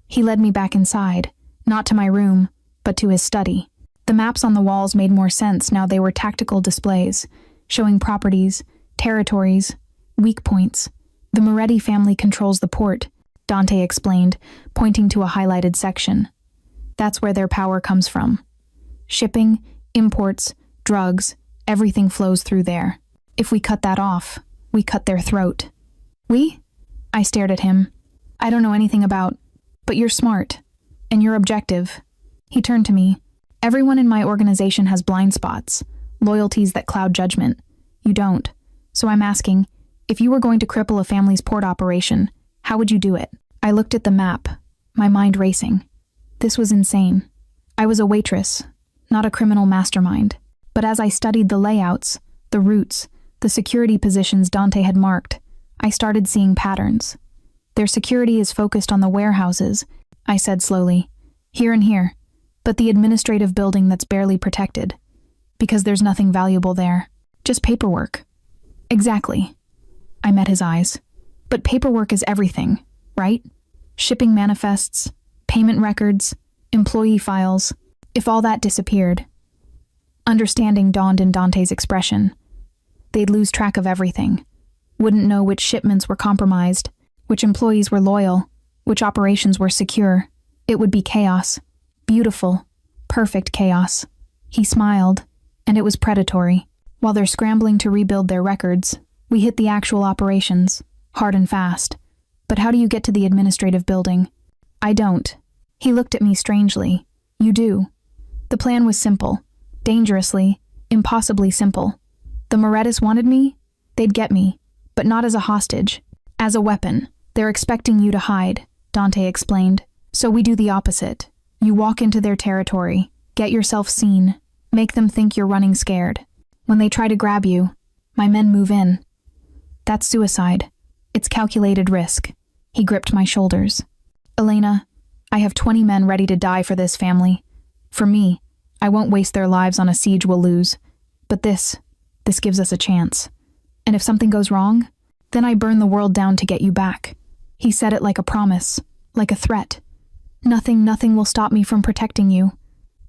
He led me back inside, not to my room, but to his study. The maps on the walls made more sense now they were tactical displays, showing properties, territories, weak points. The Moretti family controls the port, Dante explained, pointing to a highlighted section. That's where their power comes from. Shipping, imports, drugs, everything flows through there. If we cut that off, we cut their throat. We? I stared at him. I don't know anything about, but you're smart, and you're objective. He turned to me. Everyone in my organization has blind spots, loyalties that cloud judgment. You don't. So I'm asking, if you were going to cripple a family's port operation, how would you do it? I looked at the map, my mind racing. This was insane. I was a waitress, not a criminal mastermind. But as I studied the layouts, the routes, the security positions Dante had marked, I started seeing patterns. Their security is focused on the warehouses, I said slowly. Here and here, but the administrative building that's barely protected. Because there's nothing valuable there. Just paperwork. Exactly. I met his eyes. But paperwork is everything, right? Shipping manifests, payment records, employee files. If all that disappeared. Understanding dawned in Dante's expression. They'd lose track of everything. Wouldn't know which shipments were compromised, which employees were loyal, which operations were secure. It would be chaos. Beautiful, perfect chaos. He smiled, and it was predatory. While they're scrambling to rebuild their records, we hit the actual operations, hard and fast. But how do you get to the administrative building? I don't. He looked at me strangely. You do. The plan was simple. Dangerously, impossibly simple. The Morettas wanted me, they'd get me, but not as a hostage. As a weapon. They're expecting you to hide, Dante explained. So we do the opposite. You walk into their territory, get yourself seen, make them think you're running scared. When they try to grab you, my men move in. That's suicide. It's calculated risk. He gripped my shoulders. Elena, I have 20 men ready to die for this family. For me, I won't waste their lives on a siege we'll lose. But this gives us a chance. And if something goes wrong, then I burn the world down to get you back. He said it like a promise, like a threat. Nothing will stop me from protecting you.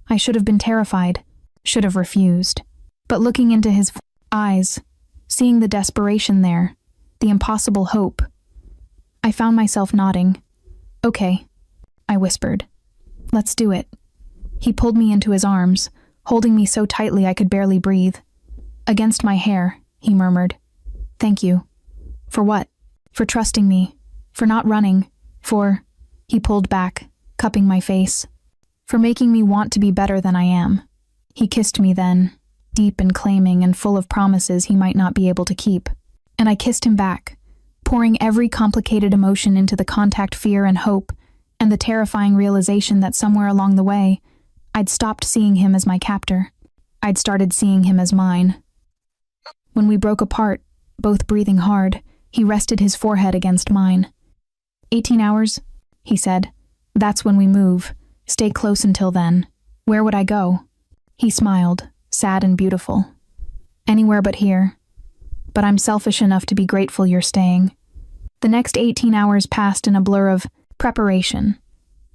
I should have been terrified, should have refused. But looking into his eyes, seeing the desperation there, the impossible hope, I found myself nodding. Okay, I whispered. Let's do it. He pulled me into his arms, holding me so tightly I could barely breathe. Against my hair, he murmured. Thank you. For what? For trusting me. For not running. He pulled back, cupping my face. For making me want to be better than I am. He kissed me then, deep and claiming and full of promises he might not be able to keep. And I kissed him back, pouring every complicated emotion into the contact fear and hope, and the terrifying realization that somewhere along the way, I'd stopped seeing him as my captor. I'd started seeing him as mine. When we broke apart, both breathing hard, he rested his forehead against mine. 18 hours, he said. That's when we move. Stay close until then. Where would I go? He smiled, sad and beautiful. Anywhere but here. But I'm selfish enough to be grateful you're staying. The next 18 hours passed in a blur of preparation.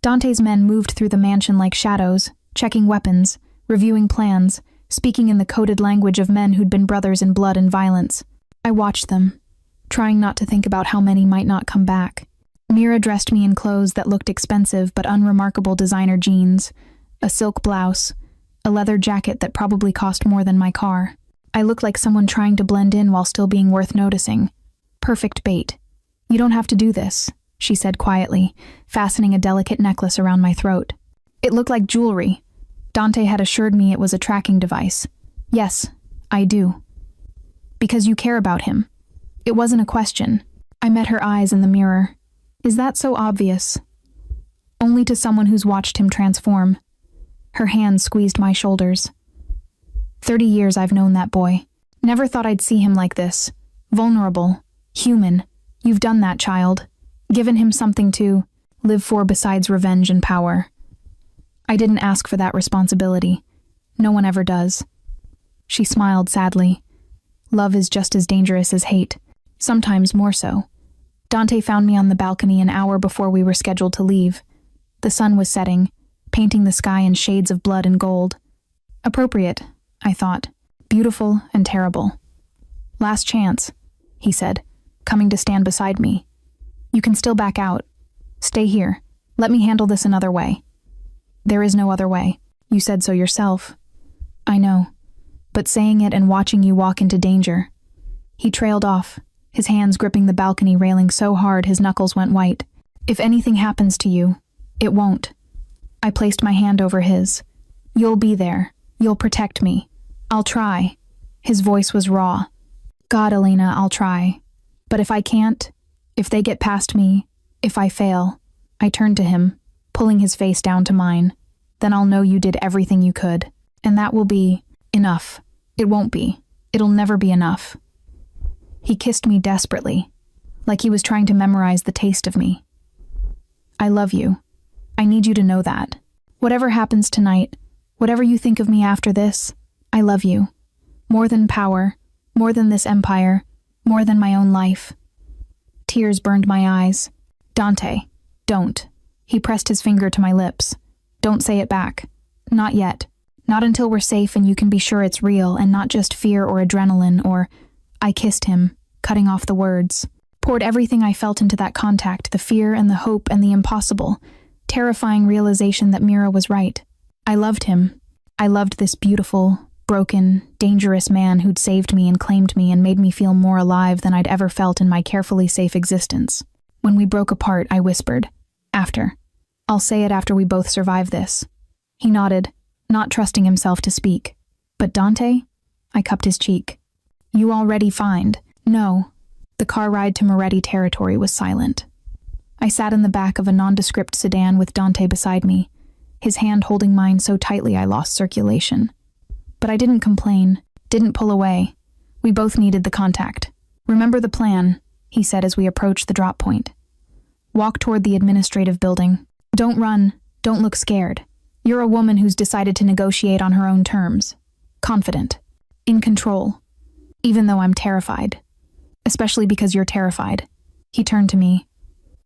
Dante's men moved through the mansion like shadows, checking weapons, reviewing plans, speaking in the coded language of men who'd been brothers in blood and violence. I watched them, trying not to think about how many might not come back. Mira dressed me in clothes that looked expensive but unremarkable designer jeans, a silk blouse, a leather jacket that probably cost more than my car. I looked like someone trying to blend in while still being worth noticing. Perfect bait. You don't have to do this, she said quietly, fastening a delicate necklace around my throat. It looked like jewelry. Dante had assured me it was a tracking device. Yes, I do. Because you care about him. It wasn't a question. I met her eyes in the mirror. Is that so obvious? Only to someone who's watched him transform. Her hand squeezed my shoulders. 30 years I've known that boy. Never thought I'd see him like this. Vulnerable. Human. You've done that, child. Given him something to live for besides revenge and power. I didn't ask for that responsibility. No one ever does. She smiled sadly. Love is just as dangerous as hate. Sometimes more so. Dante found me on the balcony an hour before we were scheduled to leave. The sun was setting, painting the sky in shades of blood and gold. Appropriate, I thought. Beautiful and terrible. Last chance, he said, coming to stand beside me. You can still back out. Stay here. Let me handle this another way. There is no other way. You said so yourself. I know. But saying it and watching you walk into danger. He trailed off, his hands gripping the balcony railing so hard his knuckles went white. If anything happens to you, it won't. I placed my hand over his. You'll be there. You'll protect me. I'll try. His voice was raw. God, Elena, I'll try. But if I can't, if they get past me, if I fail, I turned to him, pulling his face down to mine. Then I'll know you did everything you could. And that will be enough. It won't be. It'll never be enough. He kissed me desperately, like he was trying to memorize the taste of me. I love you. I need you to know that. Whatever happens tonight, whatever you think of me after this, I love you. More than power, more than this empire, more than my own life. Tears burned my eyes. Dante, don't. He pressed his finger to my lips. Don't say it back. Not yet. Not until we're safe and you can be sure it's real and not just fear or adrenaline or... I kissed him, cutting off the words. Poured everything I felt into that contact, the fear and the hope and the impossible, terrifying realization that Mira was right. I loved him. I loved this beautiful, broken, dangerous man who'd saved me and claimed me and made me feel more alive than I'd ever felt in my carefully safe existence. When we broke apart, I whispered, "After. I'll say it after we both survive this." He nodded, not trusting himself to speak. "But Dante?" I cupped his cheek. "You already find." "No." The car ride to Moretti territory was silent. I sat in the back of a nondescript sedan with Dante beside me, his hand holding mine so tightly I lost circulation. But I didn't complain, didn't pull away. We both needed the contact. "Remember the plan," he said as we approached the drop point. "Walk toward the administrative building. Don't run, don't look scared. You're a woman who's decided to negotiate on her own terms. Confident. In control. Even though I'm terrified. Especially because you're terrified." He turned to me.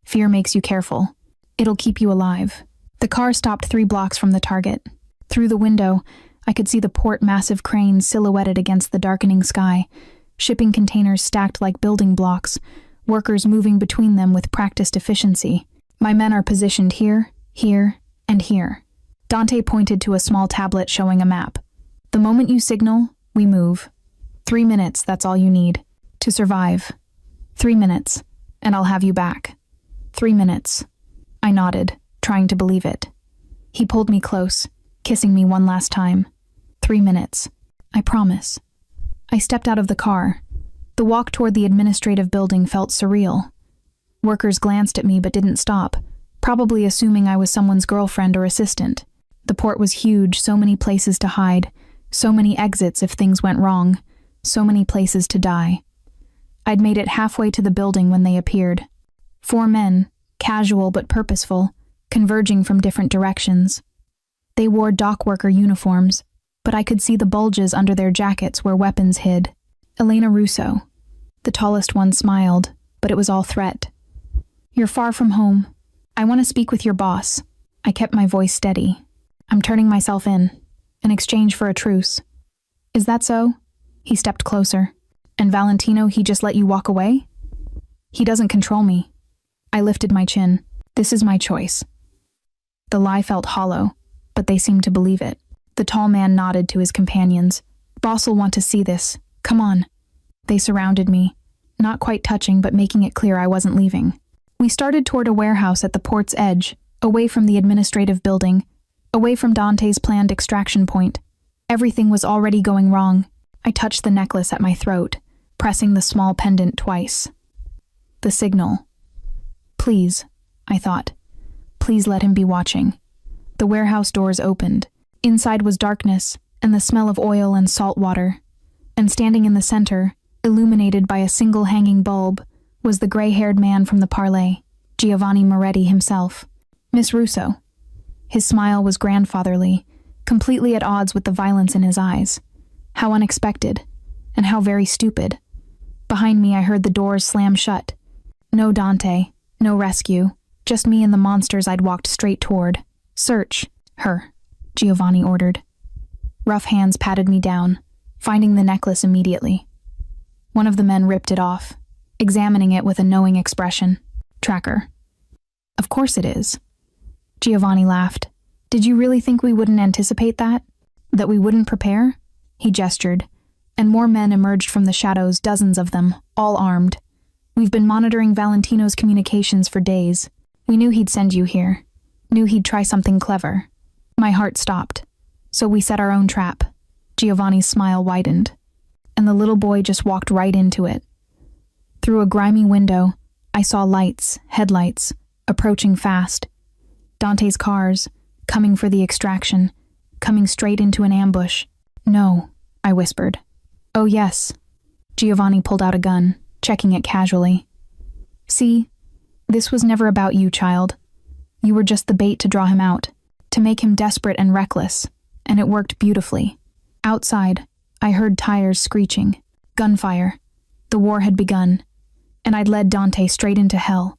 "Fear makes you careful. It'll keep you alive." The car stopped 3 blocks from the target. Through the window, I could see the port massive cranes silhouetted against the darkening sky, shipping containers stacked like building blocks, workers moving between them with practiced efficiency. "My men are positioned here, here, and here." Dante pointed to a small tablet showing a map. "The moment you signal, we move. 3 minutes, that's all you need. To survive. 3 minutes, and I'll have you back. 3 minutes. I nodded, trying to believe it. He pulled me close, kissing me one last time. 3 minutes. I promise. I stepped out of the car. The walk toward the administrative building felt surreal. Workers glanced at me but didn't stop, probably assuming I was someone's girlfriend or assistant. The port was huge, so many places to hide, so many exits if things went wrong, so many places to die. I'd made it halfway to the building when they appeared. 4 men, casual but purposeful, converging from different directions. They wore dock worker uniforms, but I could see the bulges under their jackets where weapons hid. Elena Russo. The tallest one smiled, but it was all threat. "You're far from home. I want to speak with your boss." I kept my voice steady. "I'm turning myself in exchange for a truce." "Is that so?" He stepped closer. "And Valentino, he just let you walk away?" "He doesn't control me." I lifted my chin. "This is my choice." The lie felt hollow, but they seemed to believe it. The tall man nodded to his companions. "Boss'll want to see this. Come on." They surrounded me, not quite touching but making it clear I wasn't leaving. We started toward a warehouse at the port's edge, away from the administrative building, away from Dante's planned extraction point. Everything was already going wrong. I touched the necklace at my throat, pressing the small pendant twice. The signal. Please, I thought. Please let him be watching. The warehouse doors opened. Inside was darkness, and the smell of oil and salt water. And standing in the center, illuminated by a single hanging bulb, was the gray-haired man from the parlay, Giovanni Moretti himself. Miss Russo. His smile was grandfatherly, completely at odds with the violence in his eyes. How unexpected, and how very stupid. Behind me I heard the doors slam shut. No Dante, no rescue, just me and the monsters I'd walked straight toward. "Search her," Giovanni ordered. Rough hands patted me down, finding the necklace immediately. One of the men ripped it off, examining it with a knowing expression. "Tracker." "Of course it is." Giovanni laughed. "Did you really think we wouldn't anticipate that? That we wouldn't prepare?" He gestured, and more men emerged from the shadows, dozens of them, all armed. "We've been monitoring Valentino's communications for days. We knew he'd send you here. Knew he'd try something clever." My heart stopped. "So we set our own trap." Giovanni's smile widened, and the little boy just walked right into it. Through a grimy window, I saw lights, headlights, approaching fast. Dante's cars, coming for the extraction, coming straight into an ambush. "No," I whispered. "Oh yes." Giovanni pulled out a gun, checking it casually. "See, this was never about you, child. You were just the bait to draw him out, to make him desperate and reckless, and it worked beautifully." Outside, I heard tires screeching, gunfire. The war had begun, and I'd led Dante straight into hell.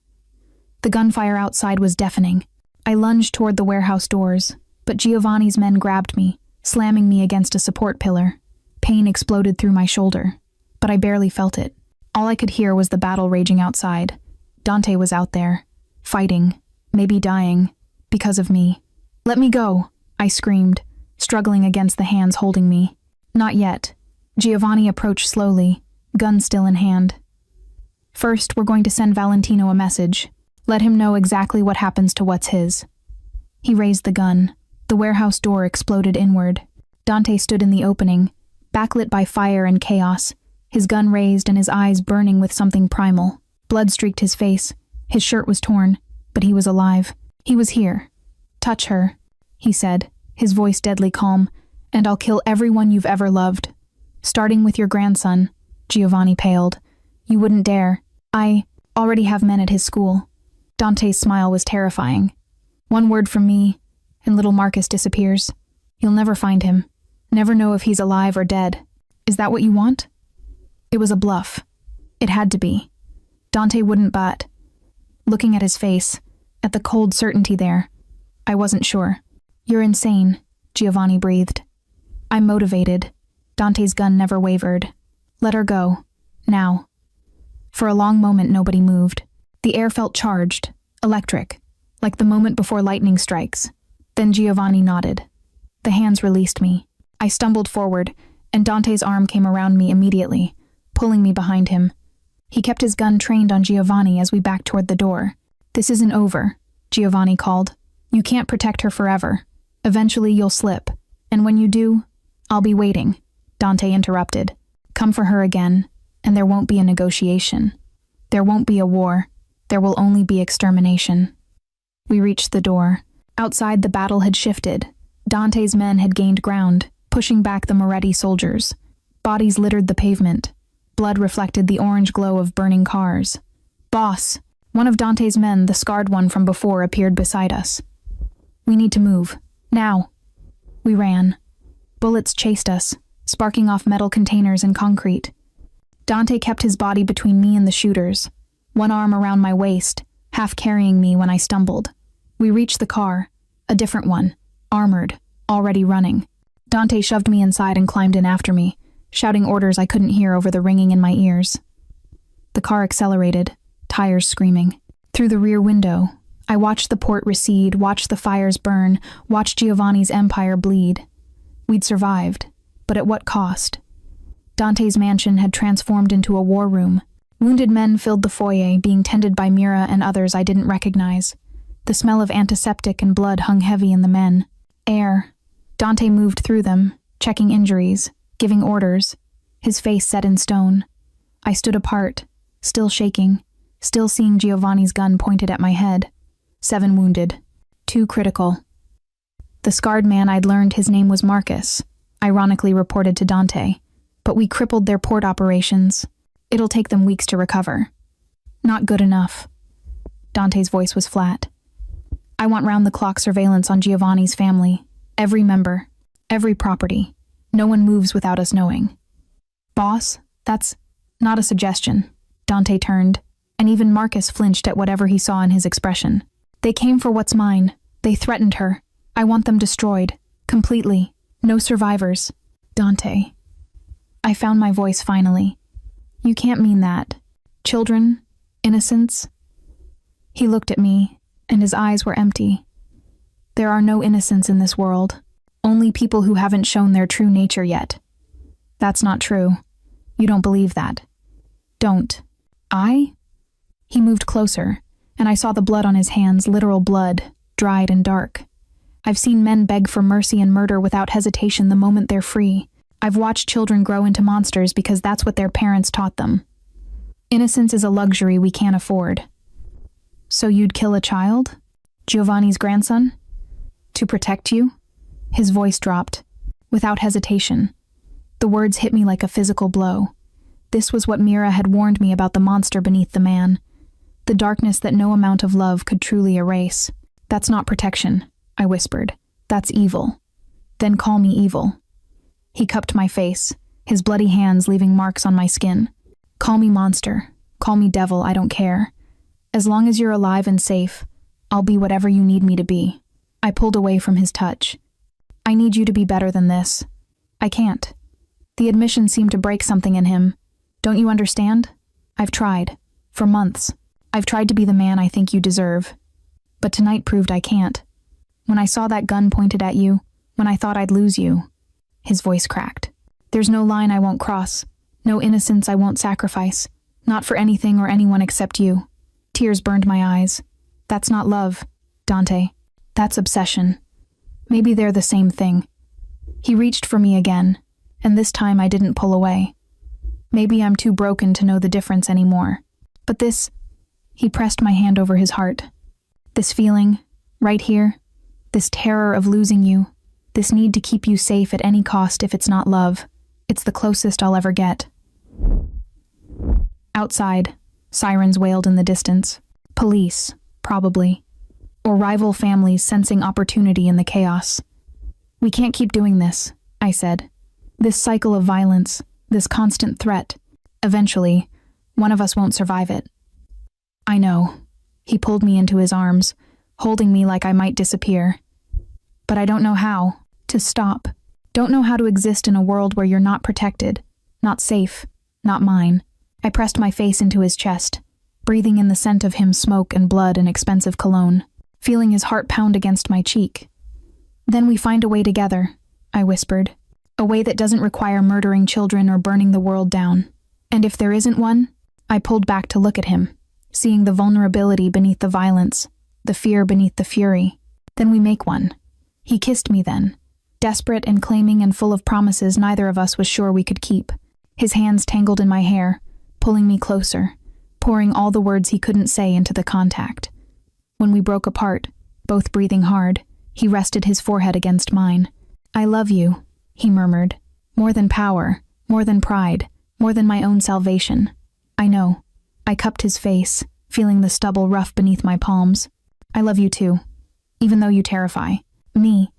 The gunfire outside was deafening. I lunged toward the warehouse doors, But Giovanni's men grabbed me, slamming me against a support pillar. Pain exploded through my shoulder, but I barely felt it. All I could hear was the battle raging outside. Dante was out there, fighting, maybe dying, because of me. "Let me go," I screamed, struggling against the hands holding me. "Not yet." Giovanni approached slowly, gun still in hand. "First, we're going to send Valentino a message. Let him know exactly what happens to what's his." He raised the gun. The warehouse door exploded inward. Dante stood in the opening, backlit by fire and chaos, his gun raised and his eyes burning with something primal. Blood streaked his face. His shirt was torn, but he was alive. He was here. "Touch her," he said, his voice deadly calm, "and I'll kill everyone you've ever loved. Starting with your grandson." Giovanni paled. "You wouldn't dare. I already have men at his school." Dante's smile was terrifying. "One word from me, and little Marcus disappears. You'll never find him. Never know if he's alive or dead. Is that what you want?" It was a bluff. It had to be. Dante wouldn't butt. Looking at his face, at the cold certainty there, I wasn't sure. "You're insane," Giovanni breathed. "I'm motivated." Dante's gun never wavered. "Let her go. Now." For a long moment nobody moved. The air felt charged, electric, like the moment before lightning strikes. Then Giovanni nodded. The hands released me. I stumbled forward, and Dante's arm came around me immediately, pulling me behind him. He kept his gun trained on Giovanni as we backed toward the door. "This isn't over," Giovanni called. "You can't protect her forever. Eventually you'll slip, and when you do, I'll be waiting." Dante interrupted. "Come for her again, and there won't be a negotiation. There won't be a war. There will only be extermination." We reached the door. Outside, the battle had shifted. Dante's men had gained ground, pushing back the Moretti soldiers. Bodies littered the pavement. Blood reflected the orange glow of burning cars. "Boss!" One of Dante's men, the scarred one from before, appeared beside us. "We need to move. Now." We ran. Bullets chased us, sparking off metal containers and concrete. Dante kept his body between me and the shooters, one arm around my waist, half carrying me when I stumbled. We reached the car, a different one, armored, already running. Dante shoved me inside and climbed in after me, shouting orders I couldn't hear over the ringing in my ears. The car accelerated, tires screaming. Through the rear window, I watched the port recede, watched the fires burn, watched Giovanni's empire bleed. We'd survived, but at what cost? Dante's mansion had transformed into a war room. Wounded men filled the foyer, being tended by Mira and others I didn't recognize. The smell of antiseptic and blood hung heavy in the men. Air. Dante moved through them, checking injuries, giving orders, his face set in stone. I stood apart, still shaking, still seeing Giovanni's gun pointed at my head. 7 wounded. 2 critical. The scarred man I'd learned his name was Marcus, ironically reported to Dante. But we crippled their port operations. It'll take them weeks to recover. Not good enough. Dante's voice was flat. I want round-the-clock surveillance on Giovanni's family. Every member. Every property. No one moves without us knowing. Boss, that's not a suggestion. Dante turned, and even Marcus flinched at whatever he saw in his expression. They came for what's mine. They threatened her. I want them destroyed. Completely. No survivors. Dante. I found my voice finally. You can't mean that. Children? Innocents? He looked at me, and his eyes were empty. There are no innocents in this world. Only people who haven't shown their true nature yet. That's not true. You don't believe that. Don't. I? He moved closer, and I saw the blood on his hands, literal blood, dried and dark. I've seen men beg for mercy and murder without hesitation the moment they're free. I've watched children grow into monsters because that's what their parents taught them. Innocence is a luxury we can't afford. So you'd kill a child? Giovanni's grandson? To protect you? His voice dropped, without hesitation. The words hit me like a physical blow. This was what Mira had warned me about the monster beneath the man. The darkness that no amount of love could truly erase. That's not protection, I whispered. That's evil. Then call me evil. He cupped my face, his bloody hands leaving marks on my skin. Call me monster. Call me devil, I don't care. As long as you're alive and safe, I'll be whatever you need me to be. I pulled away from his touch. I need you to be better than this. I can't. The admission seemed to break something in him. Don't you understand? I've tried. For months. I've tried to be the man I think you deserve. But tonight proved I can't. When I saw that gun pointed at you, when I thought I'd lose you. His voice cracked. There's no line I won't cross. No innocence I won't sacrifice. Not for anything or anyone except you. Tears burned my eyes. That's not love, Dante. That's obsession. Maybe they're the same thing. He reached for me again, and this time I didn't pull away. Maybe I'm too broken to know the difference anymore. But this, he pressed my hand over his heart. This feeling, right here, this terror of losing you, this need to keep you safe at any cost if it's not love, it's the closest I'll ever get. Outside, sirens wailed in the distance. Police, probably. Or rival families sensing opportunity in the chaos. We can't keep doing this, I said. This cycle of violence, this constant threat. Eventually, one of us won't survive it. I know. He pulled me into his arms, holding me like I might disappear. But I don't know how to stop. Don't know how to exist in a world where you're not protected, not safe, not mine. I pressed my face into his chest, breathing in the scent of him, smoke and blood and expensive cologne, feeling his heart pound against my cheek. Then we find a way together, I whispered. A way that doesn't require murdering children or burning the world down. And if there isn't one, I pulled back to look at him, seeing the vulnerability beneath the violence, the fear beneath the fury. Then we make one. He kissed me then, desperate and claiming and full of promises neither of us was sure we could keep. His hands tangled in my hair, pulling me closer, pouring all the words he couldn't say into the contact. When we broke apart, both breathing hard, he rested his forehead against mine. I love you, he murmured. More than power, more than pride, more than my own salvation. I know. I cupped his face, feeling the stubble rough beneath my palms. I love you too. Even though you terrify. Me.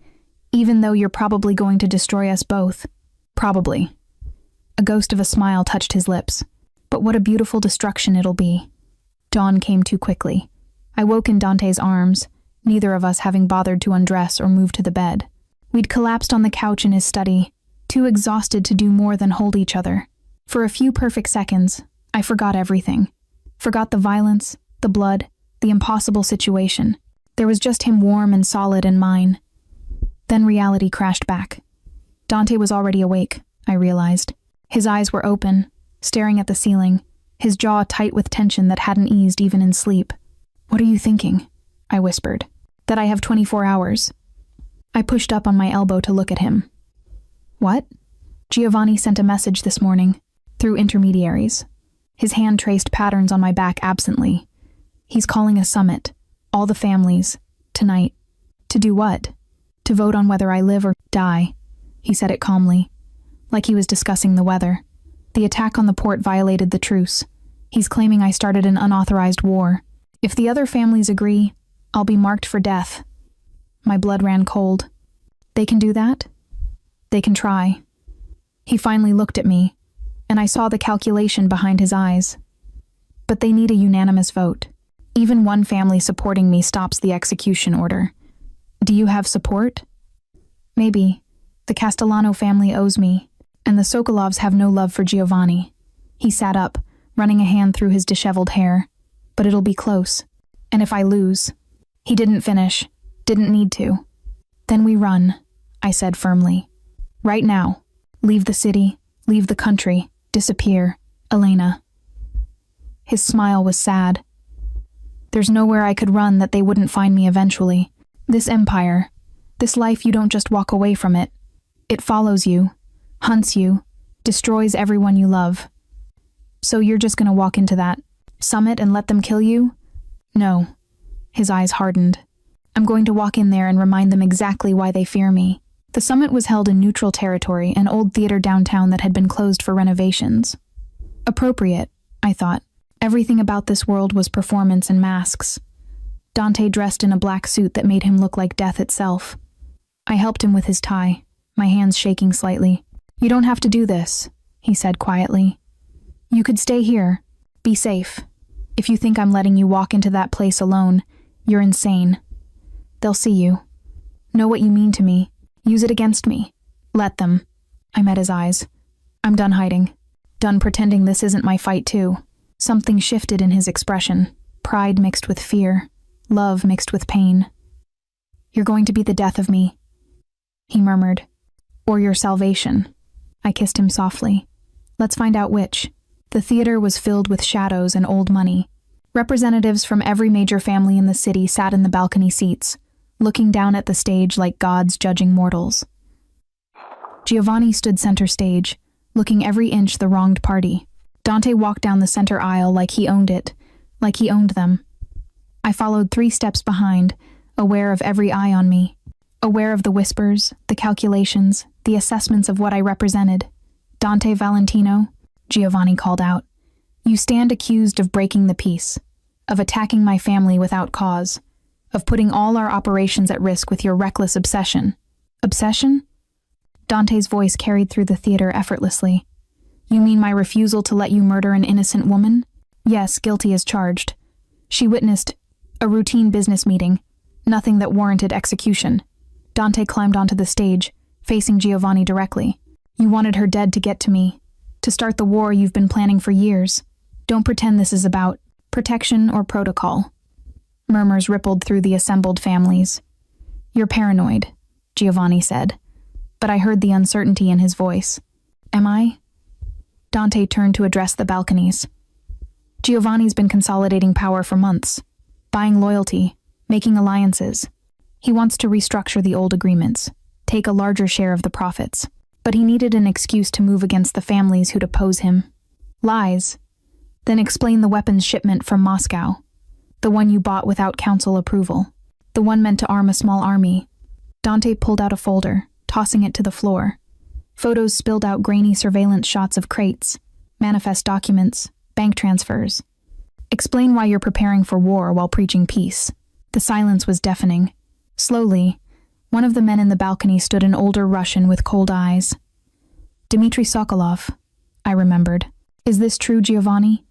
Even though you're probably going to destroy us both. Probably. A ghost of a smile touched his lips. But what a beautiful destruction it'll be. Dawn came too quickly. I woke in Dante's arms, neither of us having bothered to undress or move to the bed. We'd collapsed on the couch in his study, too exhausted to do more than hold each other. For a few perfect seconds, I forgot everything. Forgot the violence, the blood, the impossible situation. There was just him warm and solid in mine. Then reality crashed back. Dante was already awake, I realized. His eyes were open, staring at the ceiling, his jaw tight with tension that hadn't eased even in sleep. What are you thinking? I whispered. That I have 24 hours. I pushed up on my elbow to look at him. What? Giovanni sent a message this morning, through intermediaries. His hand traced patterns on my back absently. He's calling a summit, all the families, tonight. To do what? To vote on whether I live or die. He said it calmly, like he was discussing the weather. The attack on the port violated the truce. He's claiming I started an unauthorized war. If the other families agree, I'll be marked for death. My blood ran cold. They can do that? They can try. He finally looked at me, and I saw the calculation behind his eyes. But they need a unanimous vote. Even one family supporting me stops the execution order. Do you have support? Maybe. The Castellano family owes me, and the Sokolovs have no love for Giovanni. He sat up, running a hand through his disheveled hair. But it'll be close. And if I lose... He didn't finish. Didn't need to. Then we run, I said firmly. Right now. Leave the city. Leave the country. Disappear. Elena. His smile was sad. There's nowhere I could run that they wouldn't find me eventually. This empire. This life, you don't just walk away from it. It follows you. Hunts you. Destroys everyone you love. So you're just gonna walk into that summit and let them kill you? No. His eyes hardened. I'm going to walk in there and remind them exactly why they fear me. The summit was held in neutral territory, an old theater downtown that had been closed for renovations. Appropriate, I thought. Everything about this world was performance and masks. Dante dressed in a black suit that made him look like death itself. I helped him with his tie, my hands shaking slightly. You don't have to do this, he said quietly. You could stay here. Be safe. If you think I'm letting you walk into that place alone, you're insane. They'll see you. Know what you mean to me. Use it against me. Let them. I met his eyes. I'm done hiding. Done pretending this isn't my fight too. Something shifted in his expression. Pride mixed with fear. Love mixed with pain. You're going to be the death of me, he murmured. Or your salvation. I kissed him softly. Let's find out which. The theater was filled with shadows and old money. Representatives from every major family in the city sat in the balcony seats, looking down at the stage like gods judging mortals. Giovanni stood center stage, looking every inch the wronged party. Dante walked down the center aisle like he owned it, like he owned them. I followed 3 steps behind, aware of every eye on me, aware of the whispers, the calculations, the assessments of what I represented. Dante Valentino, Giovanni called out. You stand accused of breaking the peace, of attacking my family without cause, of putting all our operations at risk with your reckless obsession. Obsession? Dante's voice carried through the theater effortlessly. You mean my refusal to let you murder an innocent woman? Yes, guilty as charged. She witnessed a routine business meeting, nothing that warranted execution. Dante climbed onto the stage, facing Giovanni directly. You wanted her dead to get to me, to start the war you've been planning for years. Don't pretend this is about protection or protocol. Murmurs rippled through the assembled families. You're paranoid, Giovanni said, but I heard the uncertainty in his voice. Am I? Dante turned to address the balconies. Giovanni's been consolidating power for months, buying loyalty, making alliances. He wants to restructure the old agreements, take a larger share of the profits, but he needed an excuse to move against the families who'd oppose him. Lies. Then explain the weapons shipment from Moscow, the one you bought without council approval, the one meant to arm a small army. Dante pulled out a folder, tossing it to the floor. Photos spilled out grainy surveillance shots of crates, manifest documents, bank transfers. Explain why you're preparing for war while preaching peace. The silence was deafening. Slowly, one of the men in the balcony stood an older Russian with cold eyes. Dmitry Sokolov, I remembered. Is this true, Giovanni?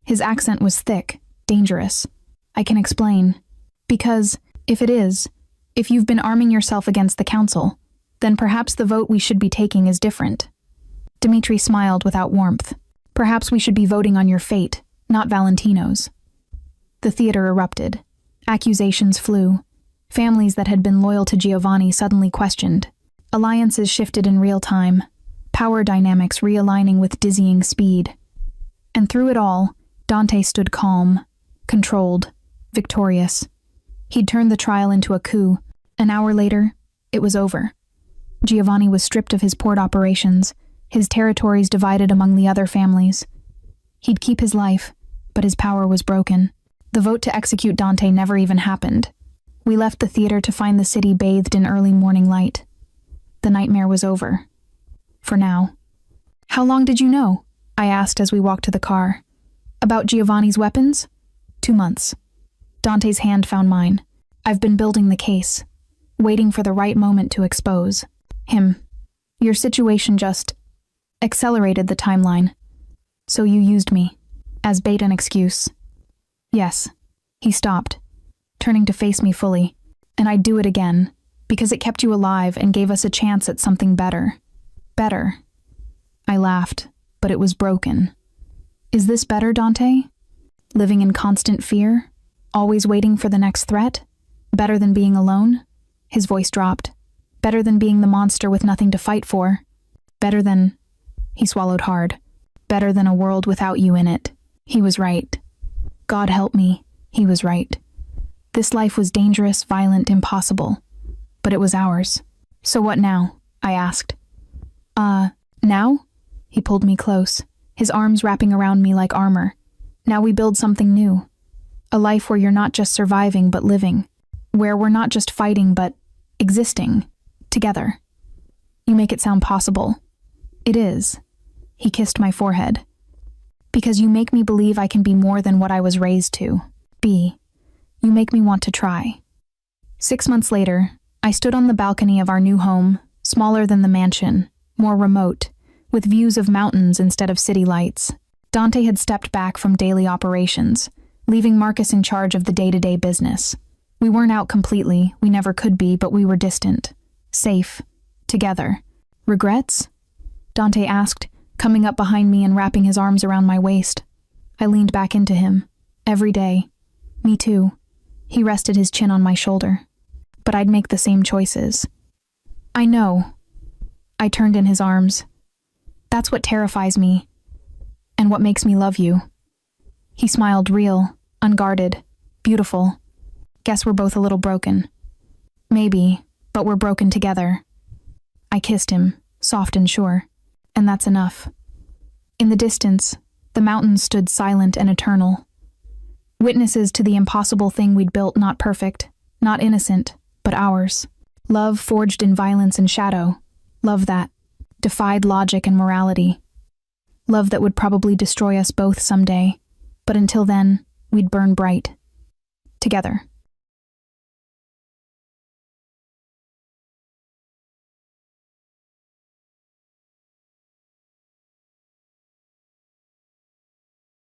His accent was thick, dangerous. I can explain. Because, if it is, if you've been arming yourself against the council, then perhaps the vote we should be taking is different. Dmitry smiled without warmth. Perhaps we should be voting on your fate, not Valentino's. The theater erupted. Accusations flew. Families that had been loyal to Giovanni suddenly questioned. Alliances shifted in real time, power dynamics realigning with dizzying speed. And through it all, Dante stood calm, controlled, victorious. He'd turned the trial into a coup. An hour later, it was over. Giovanni was stripped of his port operations, his territories divided among the other families. He'd keep his life, but his power was broken. The vote to execute Dante never even happened. We left the theater to find the city bathed in early morning light. The nightmare was over. For now. How long did you know? I asked as we walked to the car. About Giovanni's weapons? 2 months. Dante's hand found mine. I've been building the case, waiting for the right moment to expose him. Your situation just accelerated the timeline. So you used me, as bait and excuse. Yes. He stopped, turning to face me fully. And I'd do it again, because it kept you alive and gave us a chance at something better. Better. I laughed, but it was broken. Is this better, Dante? Living in constant fear? Always waiting for the next threat? Better than being alone? His voice dropped. Better than being the monster with nothing to fight for? Better than... He swallowed hard. Better than a world without you in it. He was right. God help me, he was right. This life was dangerous, violent, impossible. But it was ours. So what now? I asked. Now? He pulled me close, his arms wrapping around me like armor. Now we build something new. A life where you're not just surviving, but living. Where we're not just fighting, but existing. Together. You make it sound possible. It is. He kissed my forehead. Because you make me believe I can be more than what I was raised to be. You make me want to try. 6 months later, I stood on the balcony of our new home, smaller than the mansion, more remote, with views of mountains instead of city lights. Dante had stepped back from daily operations, leaving Marcus in charge of the day-to-day business. We weren't out completely, we never could be, but we were distant. Safe. Together. Regrets? Dante asked, coming up behind me and wrapping his arms around my waist. I leaned back into him. Every day. Me too. He rested his chin on my shoulder. But I'd make the same choices. I know. I turned in his arms. That's what terrifies me. And what makes me love you. He smiled, real, unguarded, beautiful. Guess we're both a little broken. Maybe, but we're broken together. I kissed him, soft and sure. And that's enough. In the distance, the mountains stood silent and eternal. Witnesses to the impossible thing we'd built, not perfect, not innocent, but ours. Love forged in violence and shadow. Love that defied logic and morality. Love that would probably destroy us both someday, but until then, we'd burn bright. Together.